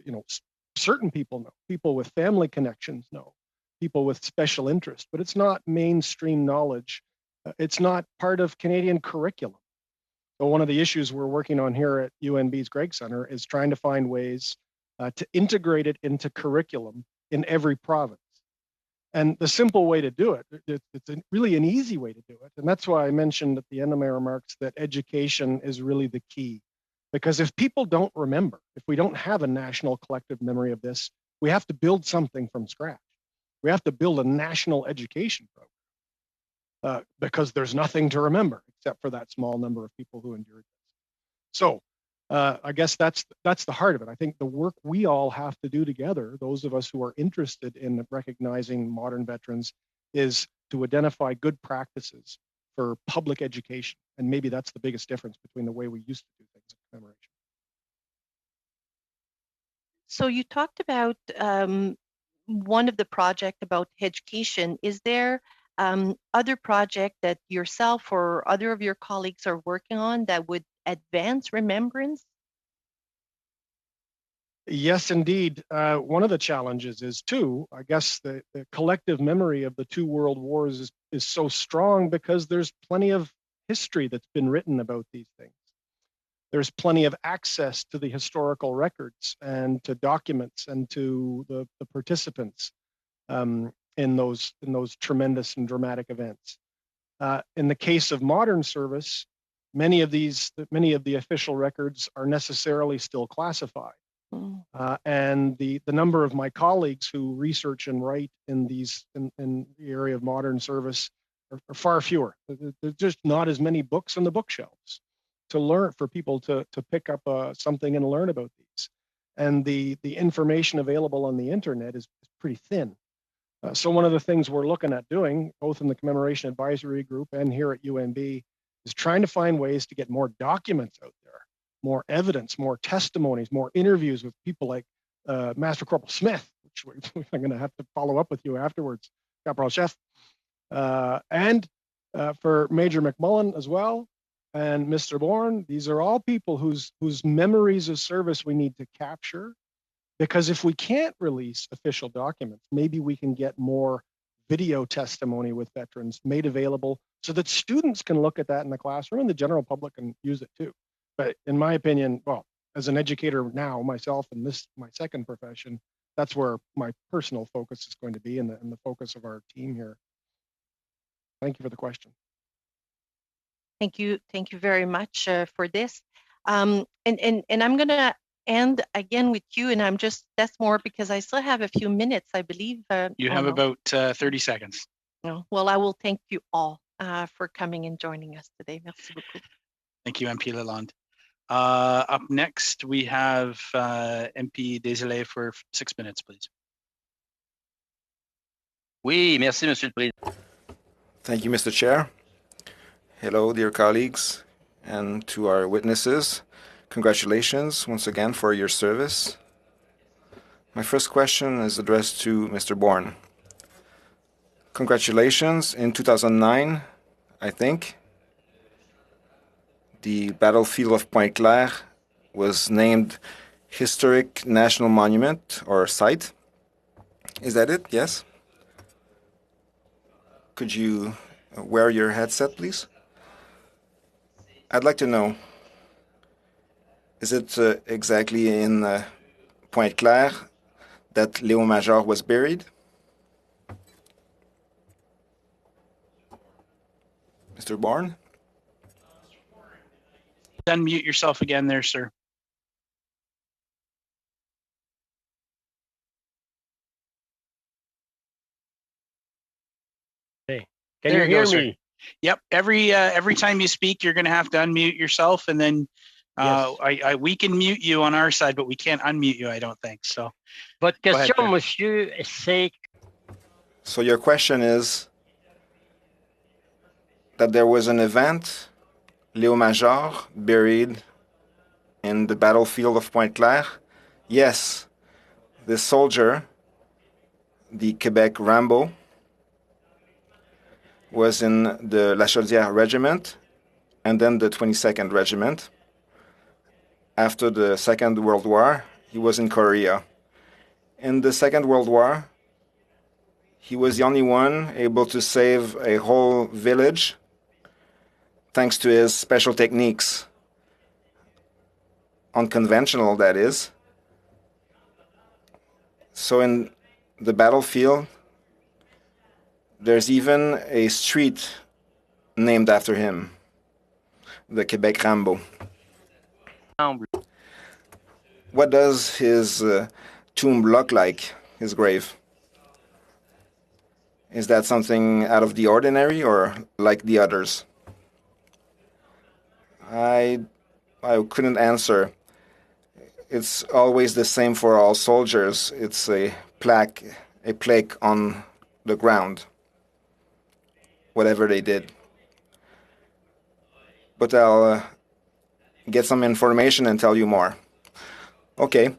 certain people know. People with family connections know. People with special interest, but it's not mainstream knowledge. It's not part of Canadian curriculum. So one of the issues we're working on here at UNB's Gregg Center is trying to find ways to integrate it into curriculum in every province. And the simple way to do it, it's really an easy way to do it. And that's why I mentioned at the end of my remarks that education is really the key. Because if people don't remember, if we don't have a national collective memory of this, we have to build something from scratch. We have to build a national education program because there's nothing to remember except for that small number of people who endured this. So I guess that's the heart of it. I think the work we all have to do together, those of us who are interested in recognizing modern veterans, is to identify good practices for public education. And maybe that's the biggest difference between the way we used to do things in commemoration. So you talked about one of the project about education. Is there other project that yourself or other of your colleagues are working on that would advance remembrance? Yes, indeed. One of the challenges is too, I guess the collective memory of the two world wars is so strong because there's plenty of history that's been written about these things. There's plenty of access to the historical records and to documents and to the participants in those tremendous and dramatic events. In the case of modern service, many of the official records are necessarily still classified. And the number of my colleagues who research and write in the area of modern service are far fewer. There's just not as many books on the bookshelves learn, for people to pick up something and learn about these. And the information available on the internet is pretty thin. So one of the things we're looking at doing, both in the Commemoration Advisory Group and here at UNB, is trying to find ways to get more documents out there, more evidence, more testimonies, more interviews with people like Master Corporal Smith, which I'm going to have to follow up with you afterwards, Caporal Chef, and for Major McMullen as well, and Mr. Bourne. These are all people whose memories of service we need to capture, because if we can't release official documents, maybe we can get more video testimony with veterans made available so that students can look at that in the classroom and the general public can use it too. But in my opinion, well, as an educator now, myself, and this my second profession, that's where my personal focus is going to be, and the focus of our team here. Thank you for the question. Thank you very much for this. And I'm going to end again with you, and that's more because I still have a few minutes, I believe. You have about 30 seconds. No. Well, I will thank you all for coming and joining us today. Merci beaucoup. Thank you, MP Lalonde. Up next, we have MP Desilets for 6 minutes, please. Oui, merci, Monsieur le Président. Thank you, Mr. Chair. Hello, dear colleagues, and to our witnesses. Congratulations once again for your service. My first question is addressed to Mr. Bourne. Congratulations. In 2009, I think, the battlefield of Pointe-Claire was named Historic National Monument or Site. Is that it? Yes? Could you wear your headset, please? I'd like to know, is it exactly in Pointe-Claire that Léo Major was buried? Mr. Bourne? Unmute yourself again there, sir. Hey, can you hear me? Yep. Every time you speak, you're going to have to unmute yourself, and then we can mute you on our side, but we can't unmute you, I don't think. So, Votre question, monsieur, c'est... So your question is that there was an event, Léo Major, buried in the battlefield of Pointe-Claire? Yes, this soldier, the Quebec Rambo, was in the La Chaudière Regiment and then the 22nd Regiment. After the Second World War, he was in Korea. In the Second World War, he was the only one able to save a whole village thanks to his special techniques. Unconventional, that is. So in the battlefield, there's even a street named after him, the Quebec Rambo. What does his tomb look like, his grave? Is that something out of the ordinary or like the others? I couldn't answer. It's always the same for all soldiers. It's a plaque on the ground, whatever they did. But I'll get some information and tell you more. Okay.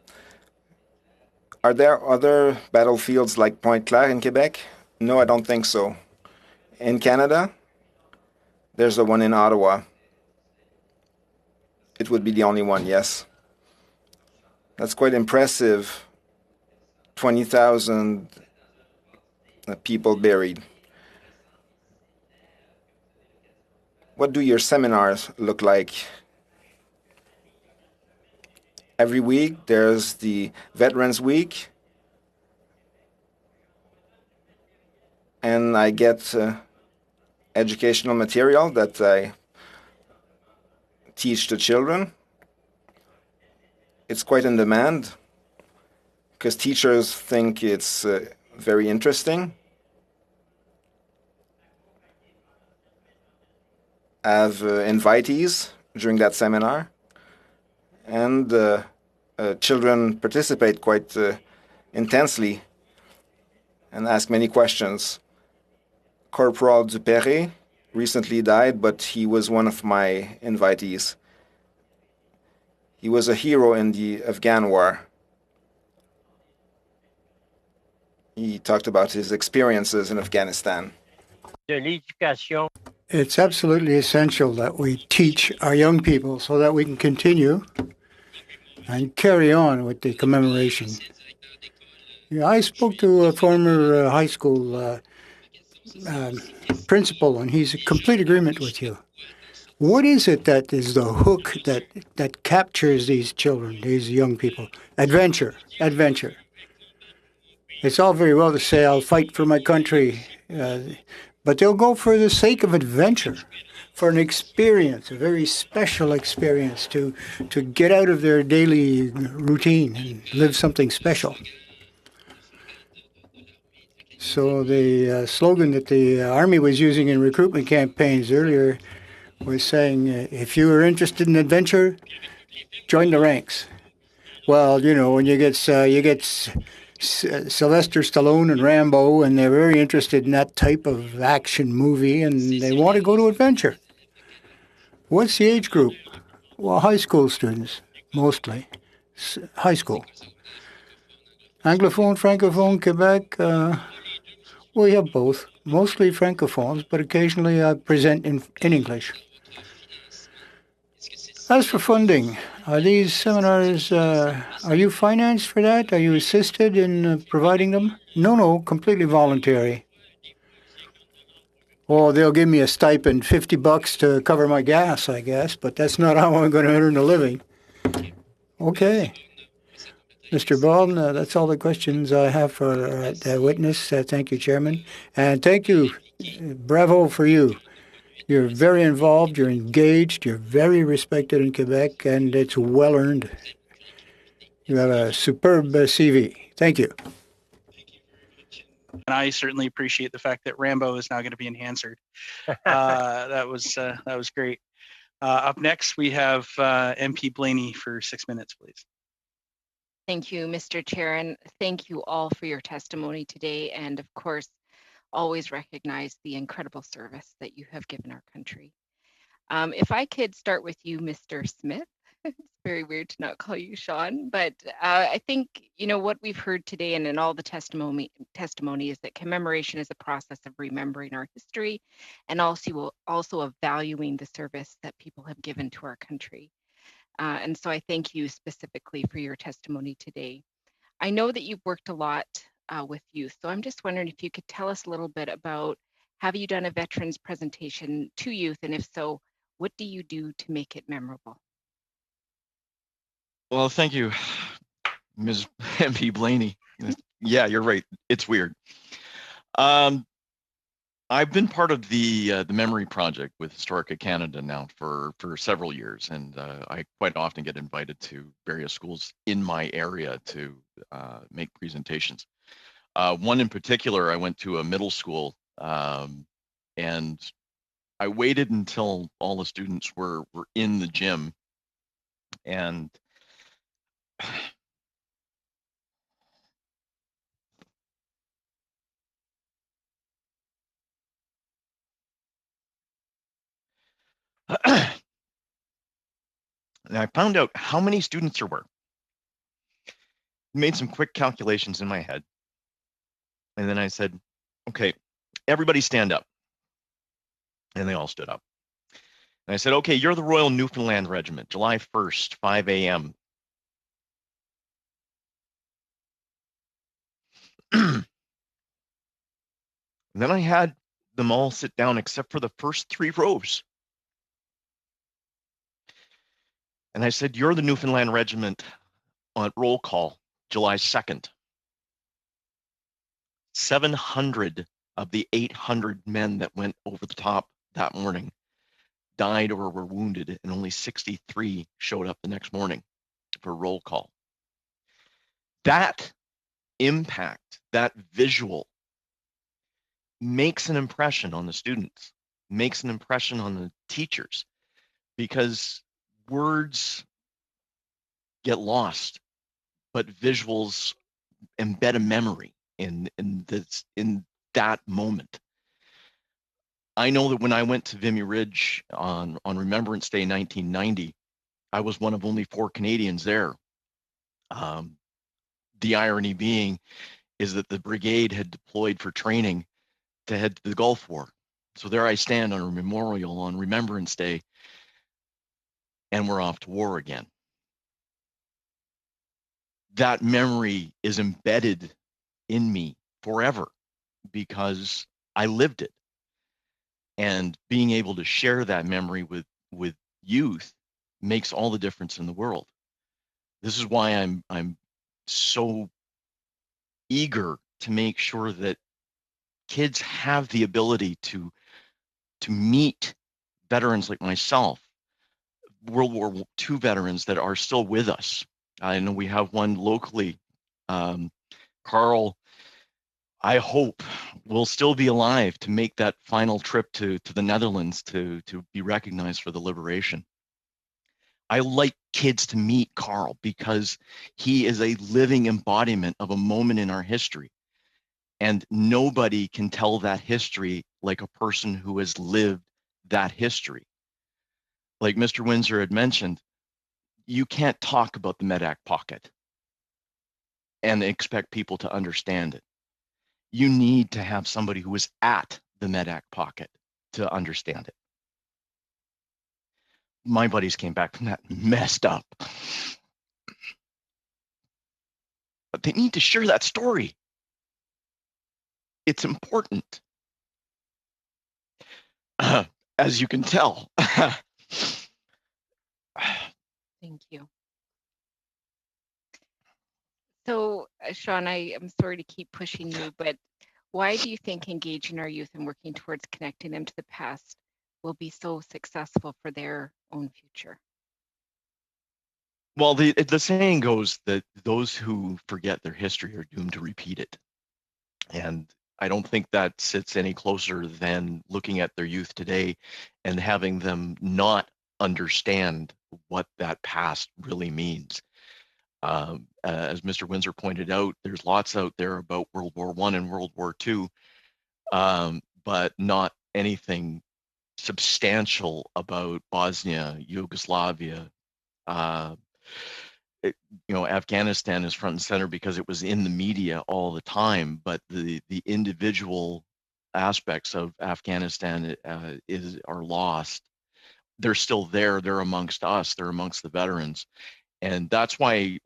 Are there other battlefields like Pointe-Claire in Quebec? No, I don't think so. In Canada, there's the one in Ottawa. It would be the only one, yes. That's quite impressive. 20,000 people buried. What do your seminars look like? Every week there's the Veterans Week, and I get educational material that I teach to children. It's quite in demand because teachers think it's very interesting. I have invitees during that seminar. And children participate quite intensely and ask many questions. Corporal Dupere recently died, but he was one of my invitees. He was a hero in the Afghan War. He talked about his experiences in Afghanistan. It's absolutely essential that we teach our young people so that we can continue and carry on with the commemoration. Yeah, I spoke to a former high school principal, and he's in complete agreement with you. What is it that is the hook that captures these children, these young people? Adventure, adventure. It's all very well to say, I'll fight for my country, but they'll go for the sake of adventure, for an experience, a very special experience to get out of their daily routine and live something special. So the slogan that the Army was using in recruitment campaigns earlier was saying, if you are interested in adventure, join the ranks. Well, you know, when you get Sylvester Stallone and Rambo, and they're very interested in that type of action movie, and they want to go to adventure. What's the age group? Well, high school students, mostly. High school. Anglophone, Francophone, Quebec, we have both. Mostly Francophones, but occasionally I present in English. As for funding, are these seminars, are you financed for that? Are you assisted in providing them? No, completely voluntary. Oh, they'll give me a stipend, $50 to cover my gas, I guess, but that's not how I'm going to earn a living. Okay. Mr. Baldwin, that's all the questions I have for the witness. Thank you, Chairman. And thank you. Bravo for you. You're very involved, you're engaged, you're very respected in Quebec, and it's well earned. You have a superb CV. Thank you. And I certainly appreciate the fact that Rambo is now going to be enhancered. That was great. Up next, we have MP Blaney for 6 minutes, please. Thank you, Mr. Chair, and thank you all for your testimony today, and of course, always recognize the incredible service that you have given our country. If I could start with you, Mr. Smith. It's very weird to not call you Sean, but I think, you know, what we've heard today and in all the testimony is that commemoration is a process of remembering our history and also of valuing the service that people have given to our country. And so I thank you specifically for your testimony today. I know that you've worked a lot with youth, so I'm just wondering if you could tell us a little bit about, have you done a veterans presentation to youth, and if so, what do you do to make it memorable? Well, thank you, Ms. MP Blaney. Yeah, you're right. It's weird. I've been part of the Memory Project with Historica Canada now for several years, and I quite often get invited to various schools in my area to make presentations. One in particular, I went to a middle school, and I waited until all the students were in the gym, and and I found out how many students there were. Made some quick calculations in my head. And then I said, okay, everybody stand up. And they all stood up. And I said, okay, you're the Royal Newfoundland Regiment, July 1st, 5 a.m. And then I had them all sit down except for the first 3 rows. And I said, you're the Newfoundland Regiment on roll call, July 2nd. 700 of the 800 men that went over the top that morning died or were wounded, and only 63 showed up the next morning for roll call. That impact, that visual, makes an impression on the students, makes an impression on the teachers, because words get lost, but visuals embed a memory in that moment. I know that when I went to Vimy Ridge on Remembrance Day 1990, I was one of only 4 Canadians there. The irony being is that the brigade had deployed for training to head to the Gulf War. So there I stand on a memorial on Remembrance Day, and we're off to war again. That memory is embedded in me forever because I lived it. And being able to share that memory with youth makes all the difference in the world. This is why I'm so eager to make sure that kids have the ability to meet veterans like myself, World War II veterans that are still with us. I know we have one locally, Carl. I hope will still be alive to make that final trip to the Netherlands to be recognized for the liberation. I like kids to meet Carl because he is a living embodiment of a moment in our history. And nobody can tell that history like a person who has lived that history. Like Mr. Windsor had mentioned, you can't talk about the Medak pocket and expect people to understand it. You need to have somebody who was at the Medak pocket to understand it. My buddies came back from that messed up. But they need to share that story. It's important. As you can tell. Thank you. So, Sean, I am sorry to keep pushing you, but why do you think engaging our youth and working towards connecting them to the past will be so successful for their own future? Well, the saying goes that those who forget their history are doomed to repeat it. And I don't think that sits any closer than looking at their youth today and having them not understand what that past really means. As Mr. Windsor pointed out, there's lots out there about World War I and World War II, but not anything substantial about Bosnia, Yugoslavia. Afghanistan is front and center because it was in the media all the time, but the individual aspects of Afghanistan are lost. They're still there. They're amongst us. They're amongst the veterans. And that's why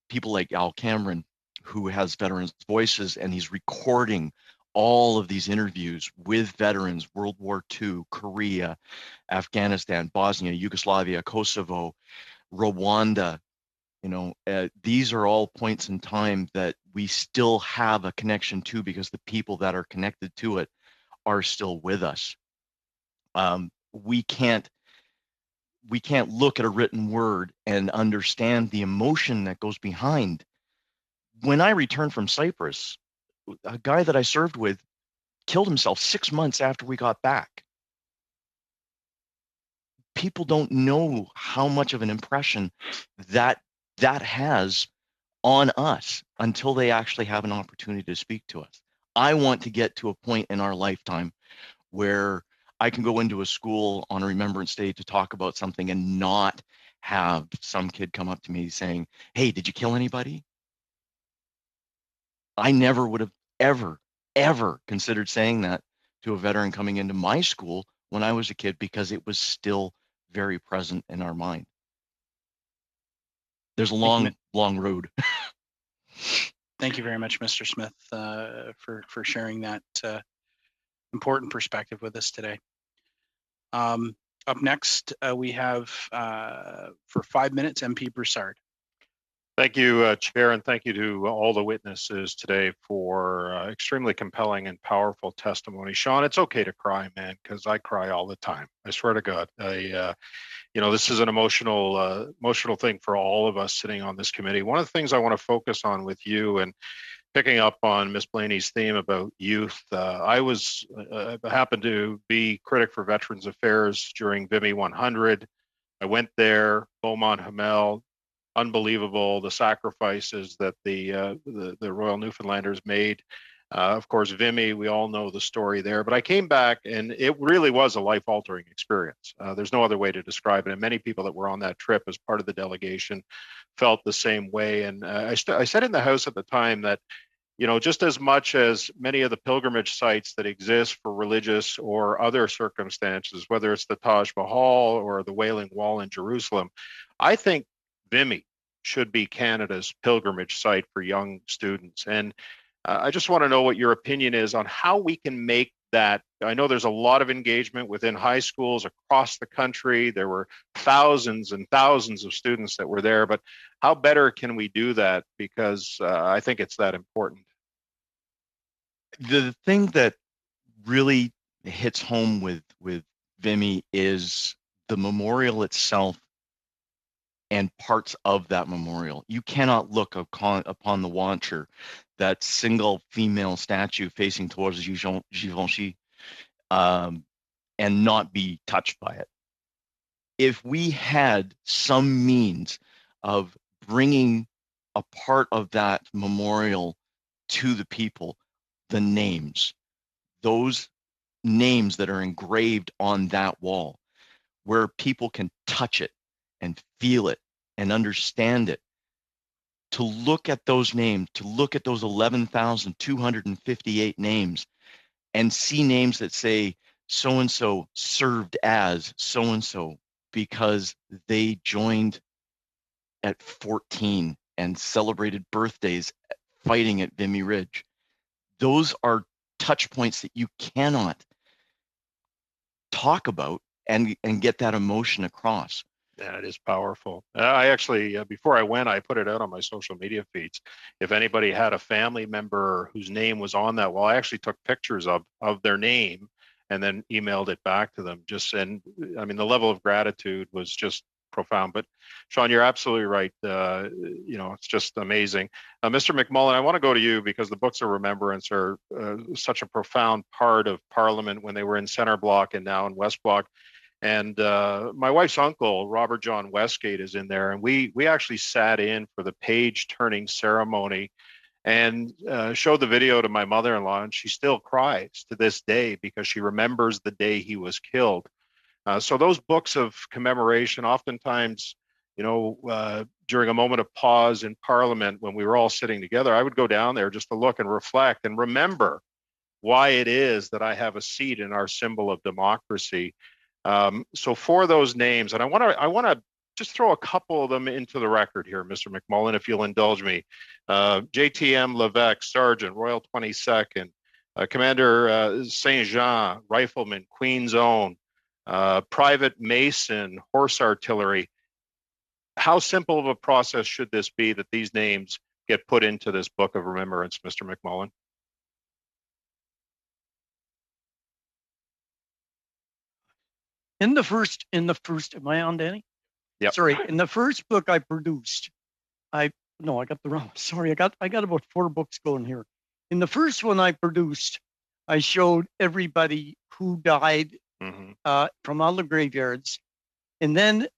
people like Al Cameron, who has Veterans Voices, and he's recording all of these interviews with veterans, World War II, Korea, Afghanistan, Bosnia, Yugoslavia, Kosovo, Rwanda. These are all points in time that we still have a connection to because the people that are connected to it are still with us. We can't look at a written word and understand the emotion that goes behind. When I returned from Cyprus, a guy that I served with killed himself 6 months after we got back. People don't know how much of an impression that has on us until they actually have an opportunity to speak to us. I want to get to a point in our lifetime where I can go into a school on Remembrance Day to talk about something and not have some kid come up to me saying, "Hey, did you kill anybody?" I never would have ever considered saying that to a veteran coming into my school when I was a kid because it was still very present in our mind. There's a long road. Thank you very much, Mr. Smith, for sharing that important perspective with us today. Up next, we have for 5 minutes, MP Broussard. Thank you, Chair, and thank you to all the witnesses today for extremely compelling and powerful testimony. Sean, it's okay to cry, man, because I cry all the time. I swear to God. This is an emotional thing for all of us sitting on this committee. One of the things I want to focus on with you, and picking up on Miss Blaney's theme about youth, I happened to be critic for Veterans Affairs during VIMI 100. I went there, Beaumont Hamel, unbelievable the sacrifices that the Royal Newfoundlanders made. Of course, VIMI, we all know the story there, but I came back and it really was a life-altering experience. There's no other way to describe it. And many people that were on that trip as part of the delegation felt the same way. And I said in the House at the time that, you know, just as much as many of the pilgrimage sites that exist for religious or other circumstances, whether it's the Taj Mahal or the Wailing Wall in Jerusalem, I think VIMI should be Canada's pilgrimage site for young students. And I just want to know what your opinion is on how we can make that. I know there's a lot of engagement within high schools across the country. There were thousands and thousands of students that were there, but how better can we do that? Because I think it's that important. The thing that really hits home with VIMI is the memorial itself and parts of that memorial. You cannot look upon the watcher, that single female statue facing towards Givenchy, and not be touched by it. If we had some means of bringing a part of that memorial to the people, the names, those names that are engraved on that wall, where people can touch it and feel it and understand it, to look at those names, to look at those 11,258 names and see names that say so-and-so served as so-and-so because they joined at 14 and celebrated birthdays fighting at Vimy Ridge. Those are touch points that you cannot talk about and get that emotion across. Yeah, it is powerful. I actually, before I went, I put it out on my social media feeds. If anybody had a family member whose name was on that wall, I actually took pictures of their name and then emailed it back to them. And I mean, the level of gratitude was just profound. But Sean, you're absolutely right. It's just amazing. Mr. McMullen, I want to go to you because the books of remembrance are such a profound part of Parliament when they were in Center Block and now in West Block. And my wife's uncle, Robert John Westgate, is in there. And we actually sat in for the page turning ceremony and showed the video to my mother-in-law. And she still cries to this day because she remembers the day he was killed. So those books of commemoration, oftentimes, during a moment of pause in Parliament when we were all sitting together, I would go down there just to look and reflect and remember why it is that I have a seat in our symbol of democracy. So for those names, and I want to just throw a couple of them into the record here, Mr. McMullen, if you'll indulge me. JTM Levesque, Sergeant, Royal 22nd, Commander St. Jean, Rifleman, Queen's Own, Private Mason, Horse Artillery. How simple of a process should this be that these names get put into this book of remembrance, Mr. McMullen? In the first, am I on, Danny? Yeah. Sorry, in the first book I produced, I got the wrong. Sorry, I got about 4 books going here. In the first one I produced, I showed everybody who died from all the graveyards, and then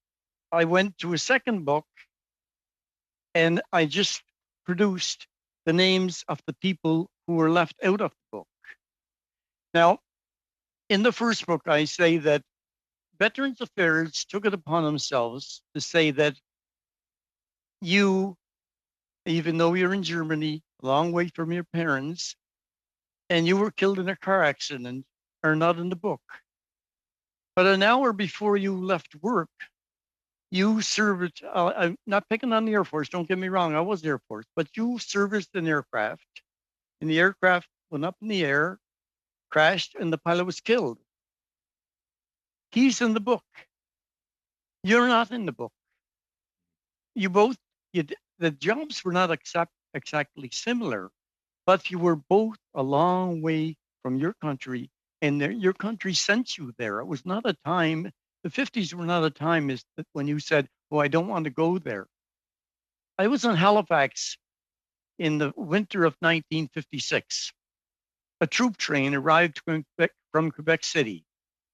I went to a second book, and I just produced the names of the people who were left out of the book. Now, in the first book, I say that Veterans Affairs took it upon themselves to say that you, even though you're in Germany, a long way from your parents, and you were killed in a car accident, are not in the book. But an hour before you left work, you served, I'm not picking on the Air Force, don't get me wrong, I was Air Force, but you serviced an aircraft, and the aircraft went up in the air, crashed, and the pilot was killed. He's in the book. You're not in the book. The jobs were not exactly similar, but you were both a long way from your country, and your country sent you there. It was not a time, the 50s were not a time when you said, oh, I don't want to go there. I was in Halifax in the winter of 1956. A troop train arrived from Quebec City.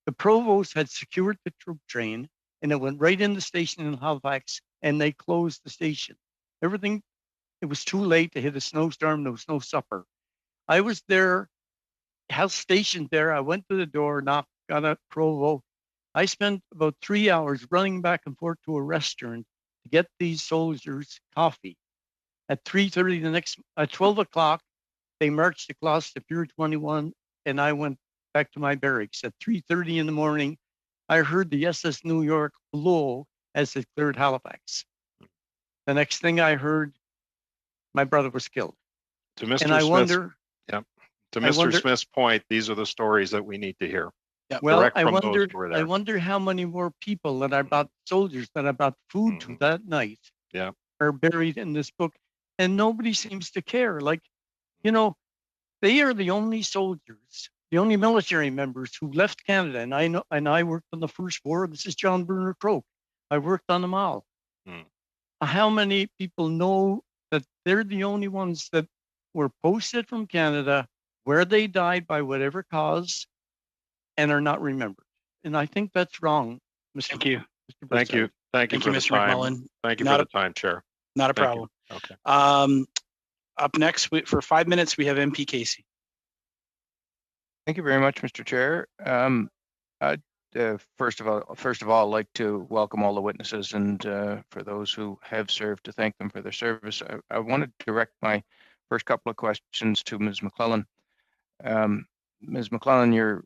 The provost had secured the troop train, and it went right in the station in Halifax, and they closed the station. Everything, it was too late to hit a snowstorm. There was no supper. I was there, house stationed there. I went to the door, knocked, got a provost. I spent about 3 hours running back and forth to a restaurant to get these soldiers coffee. At 3:30 at 12 o'clock, they marched across the Pier 21, and I went back to my barracks. At 3:30 in the morning, I heard the SS New York blow as it cleared Halifax. The next thing I heard, my brother was killed. To Mr. And I Smith's, wonder, yeah, to Mr. Smith's point, these are the stories that we need to hear. Yeah. well, I wonder how many more people that I brought, soldiers that I brought food to that night, are buried in this book, and nobody seems to care. Like, you know, they are the only soldiers, the only military members who left Canada. And I know, and I worked on the first war. This is John Bernard Croak. I worked on them all. How many people know that they're the only ones that were posted from Canada, where they died by whatever cause, and are not remembered? And I think that's wrong, Mr. Thank you. Mr. Thank you. Thank you, Mr. time. McMullen. Thank you for the time, Chair. Not a problem. Okay. Up next, for 5 minutes, we have MP Casey. Thank you very much, Mr. Chair. First of all, I'd like to welcome all the witnesses, and for those who have served, to thank them for their service. I want to direct my first couple of questions to Ms. McClellan. Ms. McClellan, your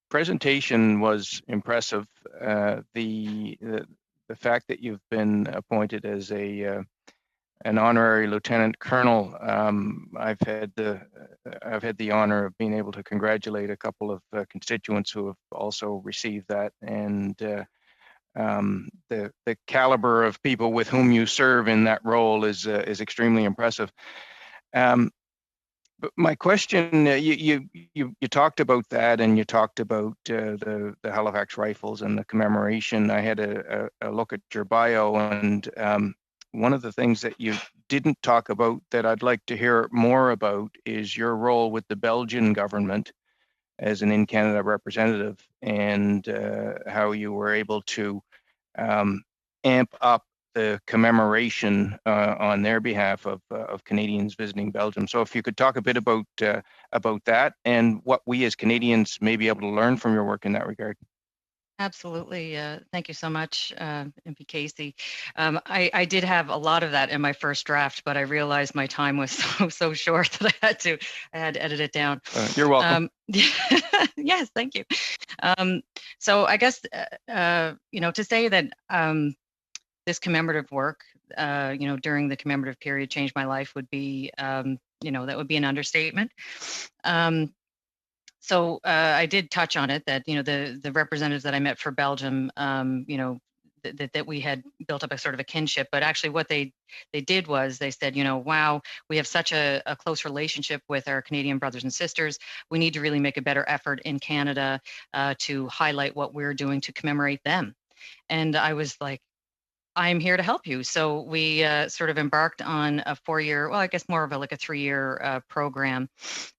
presentation was impressive. The fact that you've been appointed as an honorary lieutenant colonel, I've had the honor of being able to congratulate a couple of constituents who have also received that, and the caliber of people with whom you serve in that role is extremely impressive. But my question, you talked about that, and you talked about the Halifax Rifles and the commemoration. I had a look at your bio, and one of the things that you didn't talk about that I'd like to hear more about is your role with the Belgian government as an in-Canada representative, and how you were able to amp up the commemoration on their behalf of Canadians visiting Belgium. So if you could talk a bit about that, and what we as Canadians may be able to learn from your work in that regard. Absolutely. Thank you so much, MP Casey. I did have a lot of that in my first draft, but I realized my time was so short that I had to edit it down. You're welcome. Yes, thank you. So I guess, to say that this commemorative work, during the commemorative period changed my life would be, that would be an understatement. So I did touch on it, that the representatives that I met for Belgium, that we had built up a sort of a kinship. But actually, what they did was they said, wow, we have such a close relationship with our Canadian brothers and sisters. We need to really make a better effort in Canada to highlight what we're doing to commemorate them. And I was like, I'm here to help you. So we sort of embarked on a 4-year, well, I guess more of a 3-year program.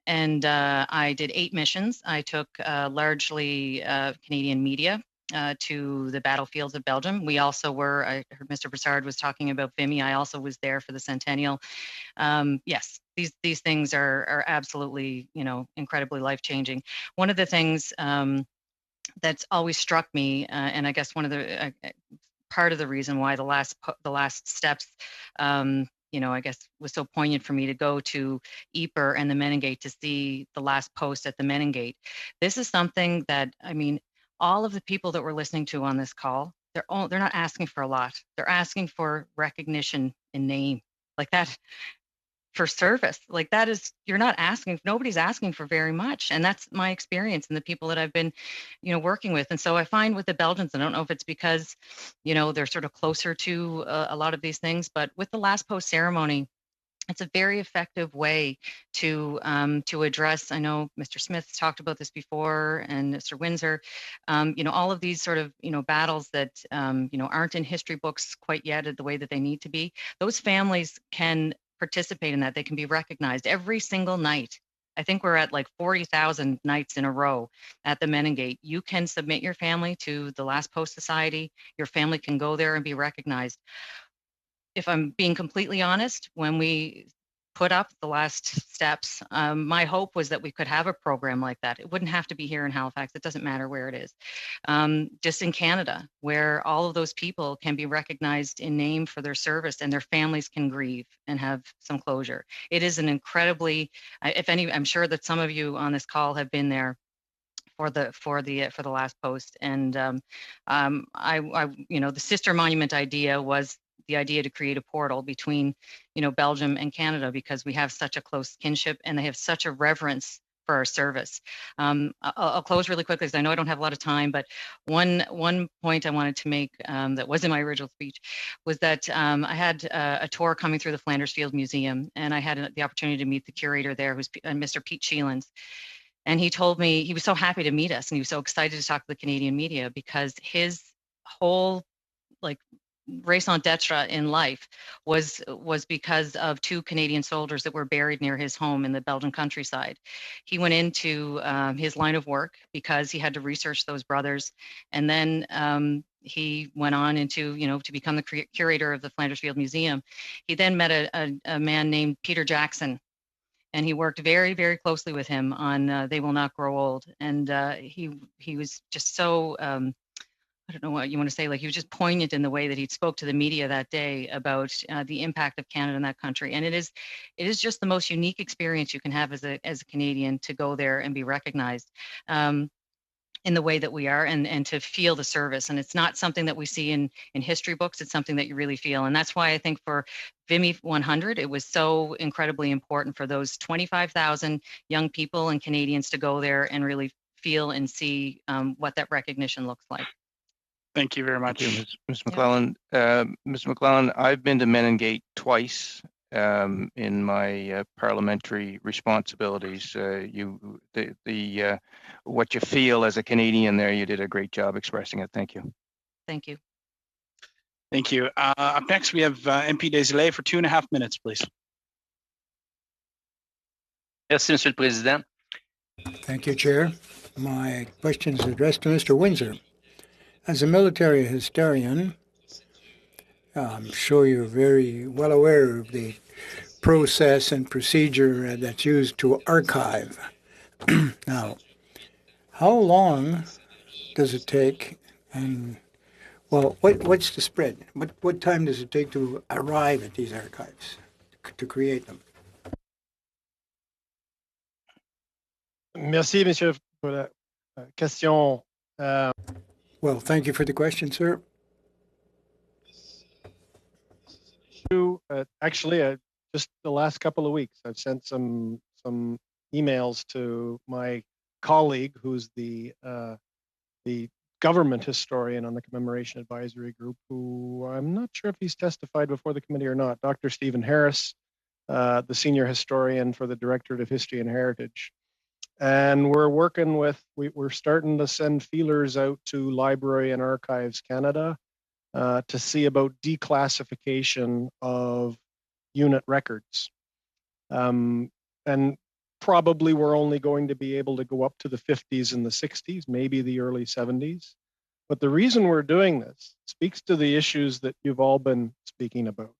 And I did 8 missions. I took largely Canadian media to the battlefields of Belgium. We also were, I heard Mr. Broussard was talking about Vimy. I also was there for the centennial. Yes, these things are absolutely, incredibly life-changing. One of the things that's always struck me, and I guess one of the part of the reason why the last steps, I guess was so poignant for me to go to Ypres and the Meningate to see the last post at the Meningate. This is something that, all of the people that we're listening to on this call, they're not asking for a lot. They're asking for recognition in name, like that, for service. Like that is, nobody's asking for very much. And that's my experience and the people that I've been, working with. And so I find with the Belgians, I don't know if it's because, they're sort of closer to a lot of these things, but with the last post ceremony, it's a very effective way to address. I know Mr. Smith's talked about this before, and Mr. Windsor. All of these sort of battles that aren't in history books quite yet the way that they need to be. Those families can participate in that. They can be recognized every single night. I think we're at like 40,000 nights in a row at the Meningate. You can submit your family to the Last Post Society. Your family can go there and be recognized. If I'm being completely honest, when we put up the last steps, my hope was that we could have a program like that. It wouldn't have to be here in Halifax. It doesn't matter where it is. Just in Canada, where all of those people can be recognized in name for their service and their families can grieve and have some closure. It is an incredibly, I'm sure that some of you on this call have been there for the Last Post, and the sister monument idea was the idea to create a portal between, Belgium and Canada, because we have such a close kinship and they have such a reverence for our service. I'll close really quickly because I know I don't have a lot of time, but one point I wanted to make that was in my original speech was that I had a tour coming through the Flanders Field Museum, and I had the opportunity to meet the curator there, who's Mr. Pete Sheelans. And he told me he was so happy to meet us and he was so excited to talk to the Canadian media because his whole raison d'etre in life was because of two Canadian soldiers that were buried near his home in the Belgian countryside. He went into his line of work because he had to research those brothers, and then he went on into to become the curator of the Flanders Field Museum. He then met a man named Peter Jackson, and he worked very, very closely with him on They Will Not Grow Old. And he was just so I don't know what you want to say, like he was just poignant in the way that he spoke to the media that day about the impact of Canada in that country. And it is just the most unique experience you can have as a Canadian, to go there and be recognized in the way that we are, and to feel the service. And it's not something that we see in history books. It's something that you really feel. And that's why I think for Vimy 100, it was so incredibly important for those 25,000 young people and Canadians to go there and really feel and see what that recognition looks like. Thank you very much. Thank you, Ms. McClellan. Ms. McClellan, I've been to Meningate twice in my parliamentary responsibilities. What you feel as a Canadian there, you did a great job expressing it. Thank you. Thank you. Thank you. Up next, we have MP Desilets for 2.5 minutes, please. Merci, Monsieur le Président. Thank you, Chair. My question is addressed to Mr. Windsor. As a military historian, I'm sure you're very well aware of the process and procedure that's used to archive. Now, how long does it take, and, well, what's the spread? What time does it take to arrive at these archives, to create them? Merci, Monsieur, pour la question. Well, thank you for the question, sir. Actually, just the last couple of weeks, I've sent some emails to my colleague, who's the government historian on the Commemoration Advisory Group, who I'm not sure if he's testified before the committee or not, Dr. Stephen Harris, the senior historian for the Directorate of History and Heritage. And we're starting to send feelers out to Library and Archives Canada to see about declassification of unit records. And probably we're only going to be able to go up to the 50s and the 60s, maybe the early 70s. But the reason we're doing this speaks to the issues that you've all been speaking about,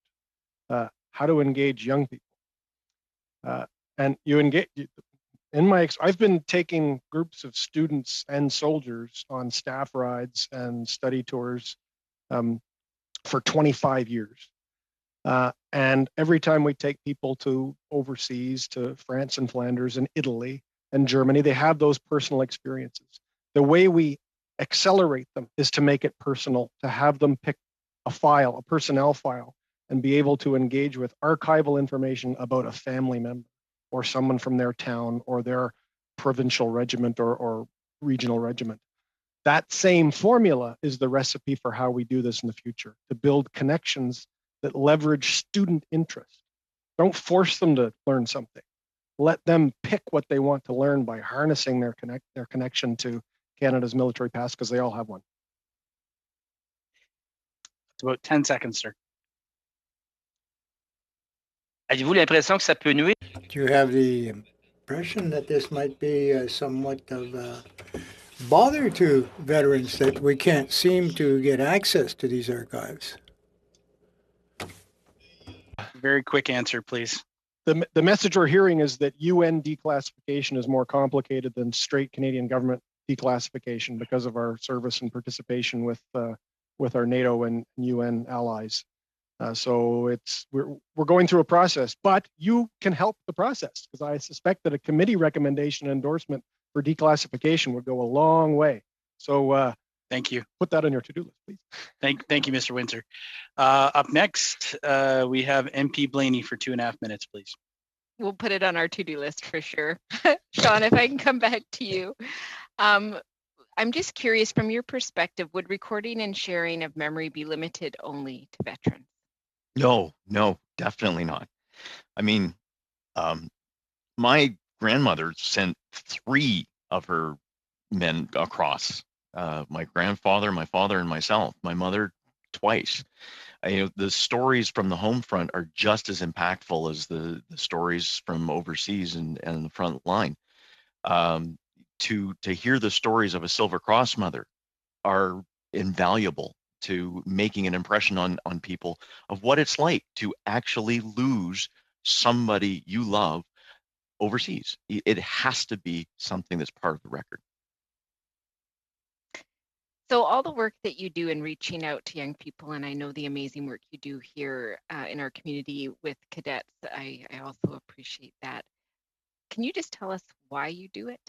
how to engage young people. And you engage, I've been taking groups of students and soldiers on staff rides and study tours for 25 years. And every time we take people to overseas, to France and Flanders and Italy and Germany, they have those personal experiences. The way we accelerate them is to make it personal, to have them pick a file, a personnel file, and be able to engage with archival information about a family member or someone from their town or their provincial regiment or regional regiment. That same formula is the recipe for how we do this in the future, to build connections that leverage student interest. Don't force them to learn something. Let them pick what they want to learn by harnessing their connection to Canada's military past, because they all have one. It's about 10 seconds, sir. Avez-vous l'impression que ça peut nuire? Do you have the impression that this might be somewhat of a bother to veterans that we can't seem to get access to these archives? Very quick answer, please. The message we're hearing is that UN declassification is more complicated than straight Canadian government declassification because of our service and participation with our NATO and UN allies. So we're going through a process, but you can help the process, because I suspect that a committee recommendation endorsement for declassification would go a long way. So thank you. Put that on your to-do list, please. Thank you, Mr. Windsor. Up next, we have MP Blaney for 2.5 minutes, please. We'll put it on our to-do list for sure. Sean, if I can come back to you. I'm just curious, from your perspective, would recording and sharing of memory be limited only to veterans? No, definitely not. I mean, my grandmother sent 3 of her men across. My grandfather, my father, and myself. My mother twice. The stories from the home front are just as impactful as the stories from overseas and the front line. To hear the stories of a Silver Cross mother are invaluable to making an impression on people of what it's like to actually lose somebody you love overseas. It has to be something that's part of the record. So all the work that you do in reaching out to young people, and I know the amazing work you do here in our community with cadets, I also appreciate that. Can you just tell us why you do it?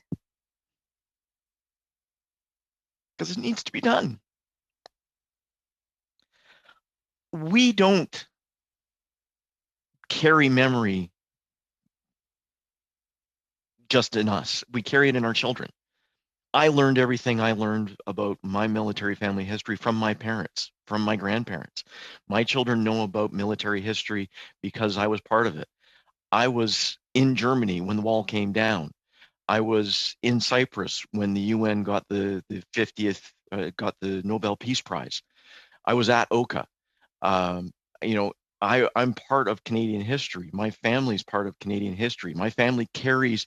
Because it needs to be done. We don't carry memory just in us. We carry it in our children. I learned everything I learned about my military family history from my parents, from my grandparents. My children know about military history because I was part of it. I was in Germany when the wall came down. I was in Cyprus when the UN got the 50th, got the Nobel Peace Prize. I was at OCA. I'm part of Canadian history. My family's part of Canadian history. My family carries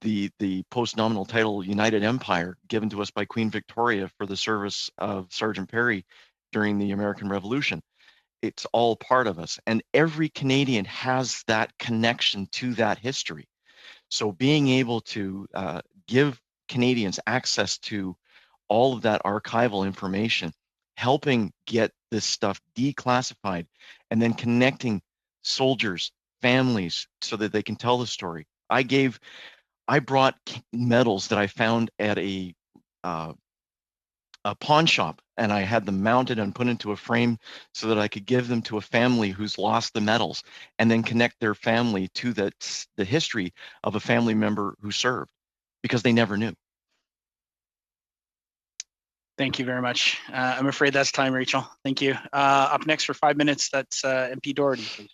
the post-nominal title United Empire given to us by Queen Victoria for the service of Sergeant Perry during the American Revolution. It's all part of us. And every Canadian has that connection to that history. So being able to give Canadians access to all of that archival information, helping get this stuff declassified, and then connecting soldiers, families, so that they can tell the story. I brought medals that I found at a pawn shop, and I had them mounted and put into a frame so that I could give them to a family who's lost the medals, and then connect their family to the history of a family member who served, because they never knew. Thank you very much. I'm afraid that's time, Rachel. Thank you. Up next for 5 minutes, that's MP Doherty, please.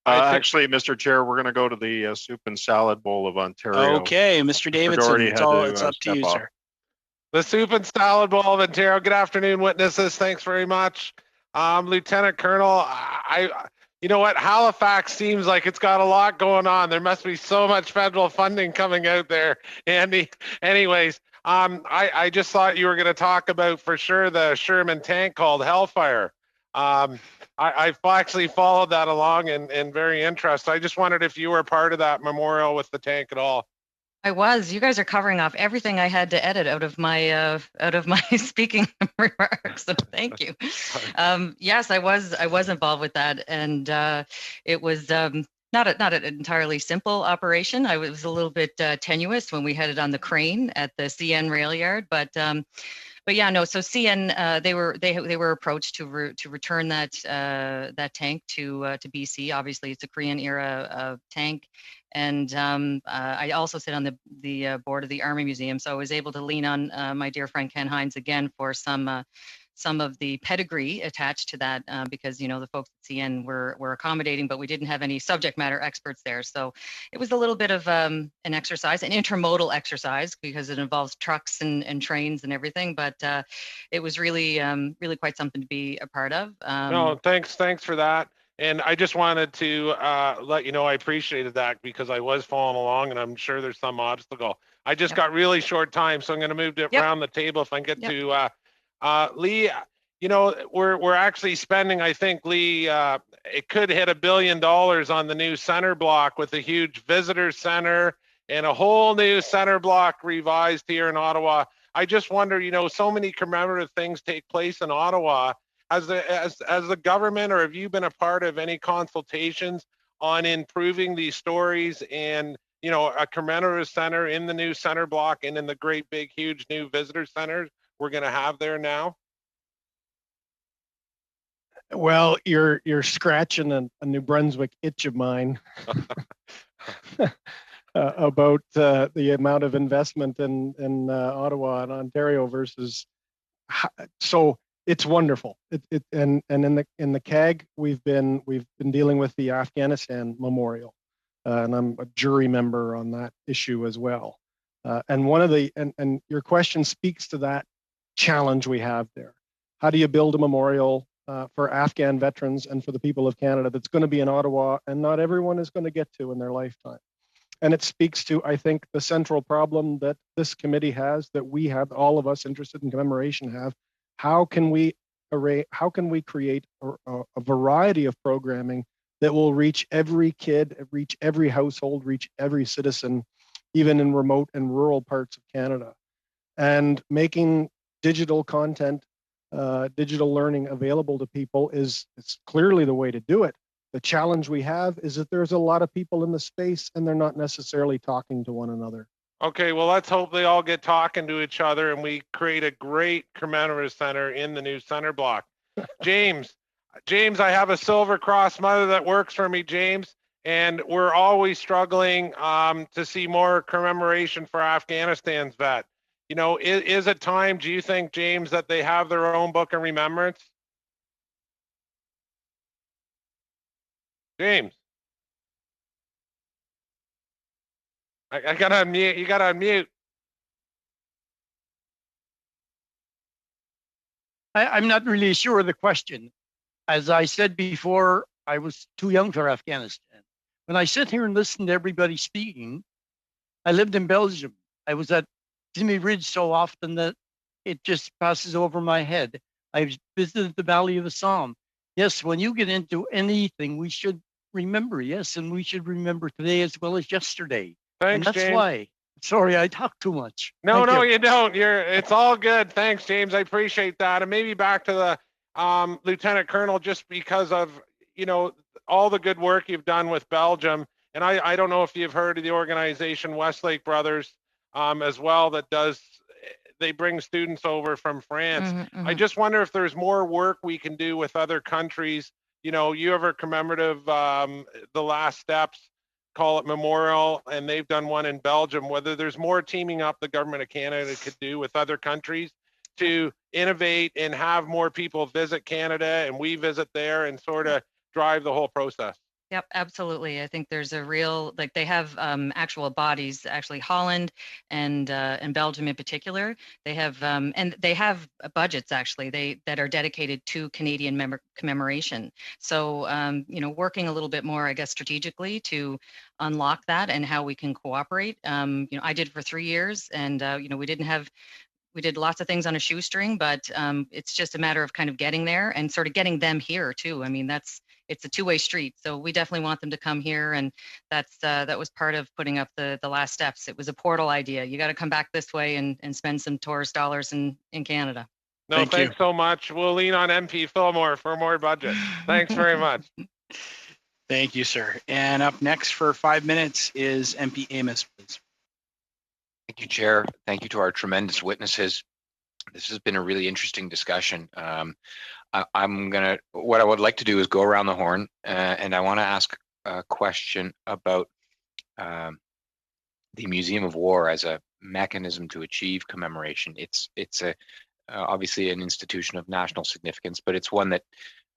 Actually, Mr. Chair, we're going to go to the soup and salad bowl of Ontario. Okay, Mr. Davidson, it's up to you, sir. The soup and salad bowl of Ontario. Good afternoon, witnesses. Thanks very much. Lieutenant Colonel, you know what? Halifax seems like it's got a lot going on. There must be so much federal funding coming out there, Andy. Anyways, I just thought you were going to talk about for sure the Sherman tank called Hellfire. I've actually followed that along and very interested. I just wondered if you were part of that memorial with the tank at all. I was. You guys are covering off everything I had to edit out of my speaking remarks. So thank you. Yes, I was involved with that, and it was not an entirely simple operation. I was a little bit tenuous when we had it on the crane at the CN rail yard, but yeah, no. So CN, they were approached to return that tank to BC. Obviously, it's a Korean era tank, and I also sit on the board of the Army Museum, so I was able to lean on my dear friend Ken Hines again for some of the pedigree attached to that, because the folks at CN were accommodating, but we didn't have any subject matter experts there. So it was a little bit of an exercise, an intermodal exercise, because it involves trucks and trains and everything. But it was really quite something to be a part of. No, thanks for that. And I just wanted to let you know I appreciated that because I was following along, and I'm sure there's some obstacle. I just got really short time, so I'm going to move it around the table if I can get to Lee. You know, we're actually spending, I think, Lee, it could hit $1 billion on the new center block with a huge visitor center and a whole new center block revised here in Ottawa. I just wonder, you know, so many commemorative things take place in Ottawa. As the government, or have you been a part of any consultations on improving these stories and, you know, a commemorative center in the new center block and in the great big huge new visitor centers we're going to have there now? Well, you're scratching a New Brunswick itch of mine about the amount of investment in Ottawa and Ontario versus. So it's wonderful. And in the CAG we've been dealing with the Afghanistan Memorial, and I'm a jury member on that issue as well. And one of the and your question speaks to that challenge we have there. How do you build a memorial for Afghan veterans and for the people of Canada that's going to be in Ottawa and not everyone is going to get to in their lifetime? And it speaks to, I think, the central problem that this committee has, that we have, all of us interested in commemoration have. How can we create a variety of programming that will reach every kid, reach every household, reach every citizen, even in remote and rural parts of Canada? And making digital content, digital learning available to people is clearly the way to do it. The challenge we have is that there's a lot of people in the space and they're not necessarily talking to one another. Okay, well, let's hope they all get talking to each other and we create a great commemorative center in the new center block. James, I have a Silver Cross mother that works for me, James, and we're always struggling to see more commemoration for Afghanistan's vet. You know, is it time, do you think, James, that they have their own book of remembrance? James. I gotta unmute. You gotta unmute. I'm not really sure of the question. As I said before, I was too young for Afghanistan. When I sit here and listen to everybody speaking, I lived in Belgium. I was at Simi Ridge so often that it just passes over my head. I've visited the Valley of the Somme. Yes, when you get into anything, we should remember, yes, and we should remember today as well as yesterday. Thanks, and that's James. why. Sorry, I talk too much. No, you don't. It's all good. Thanks, James. I appreciate that. And maybe back to the Lieutenant Colonel, just because of, you know, all the good work you've done with Belgium. And I don't know if you've heard of the organization Westlake Brothers as well, they bring students over from France. I just wonder if there's more work we can do with other countries. You know, you have a commemorative, The Last Steps, call it Memorial, and they've done one in Belgium, whether there's more teaming up the government of Canada could do with other countries to innovate and have more people visit Canada and we visit there and sort of drive the whole process. Yep, absolutely. I think there's a real, like, they have actual bodies, actually Holland and Belgium in particular. They have and they have budgets actually that are dedicated to Canadian commemoration. So you know, working a little bit more, I guess, strategically to unlock that and how we can cooperate. You know, I did for 3 years, and you know, we did lots of things on a shoestring, but it's just a matter of kind of getting there and sort of getting them here too. I mean, it's a two-way street. So we definitely want them to come here. And that was part of putting up the Last Steps. It was a portal idea. You got to come back this way and spend some tourist dollars in Canada. No, thanks so much. We'll lean on MP Fillmore for more budget. Thanks very much. Thank you, sir. And up next for 5 minutes is MP Amos, please. Thank you, Chair. Thank you to our tremendous witnesses. This has been a really interesting discussion. What I would like to do is go around the horn, and I want to ask a question about the Museum of War as a mechanism to achieve commemoration. It's obviously an institution of national significance, but it's one that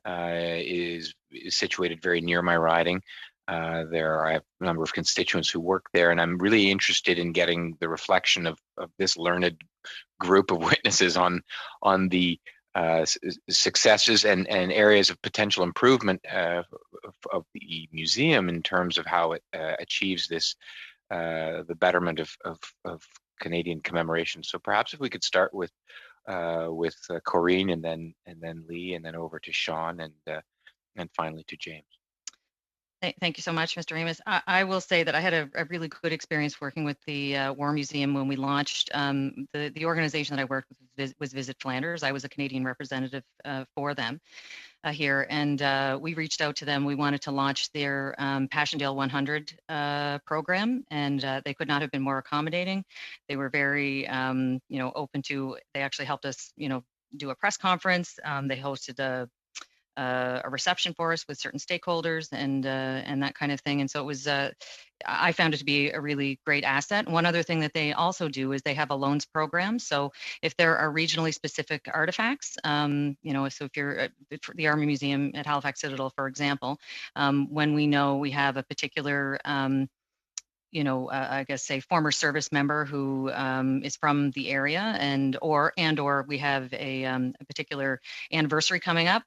is situated very near my riding. I have a number of constituents who work there, and I'm really interested in getting the reflection of this learned group of witnesses on the successes and areas of potential improvement of the museum in terms of how it achieves this, the betterment of Canadian commemoration. So perhaps if we could start with Corrine and then Lee and then over to Sean and finally to James. Thank you so much, Mr. Amos. I will say that I had a really good experience working with the War Museum when we launched. The organization that I worked with was Visit Flanders. I was a Canadian representative for them here, and we reached out to them. We wanted to launch their Passchendaele 100 program, and they could not have been more accommodating. They were very, open to. They actually helped us, do a press conference. They hosted a reception for us with certain stakeholders and that kind of thing. And so it was, I found it to be a really great asset. One other thing that they also do is they have a loans program. So if there are regionally specific artifacts, so if you're at the Army Museum at Halifax Citadel, for example, when we know we have a particular I guess say former service member who is from the area, and or we have a particular anniversary coming up,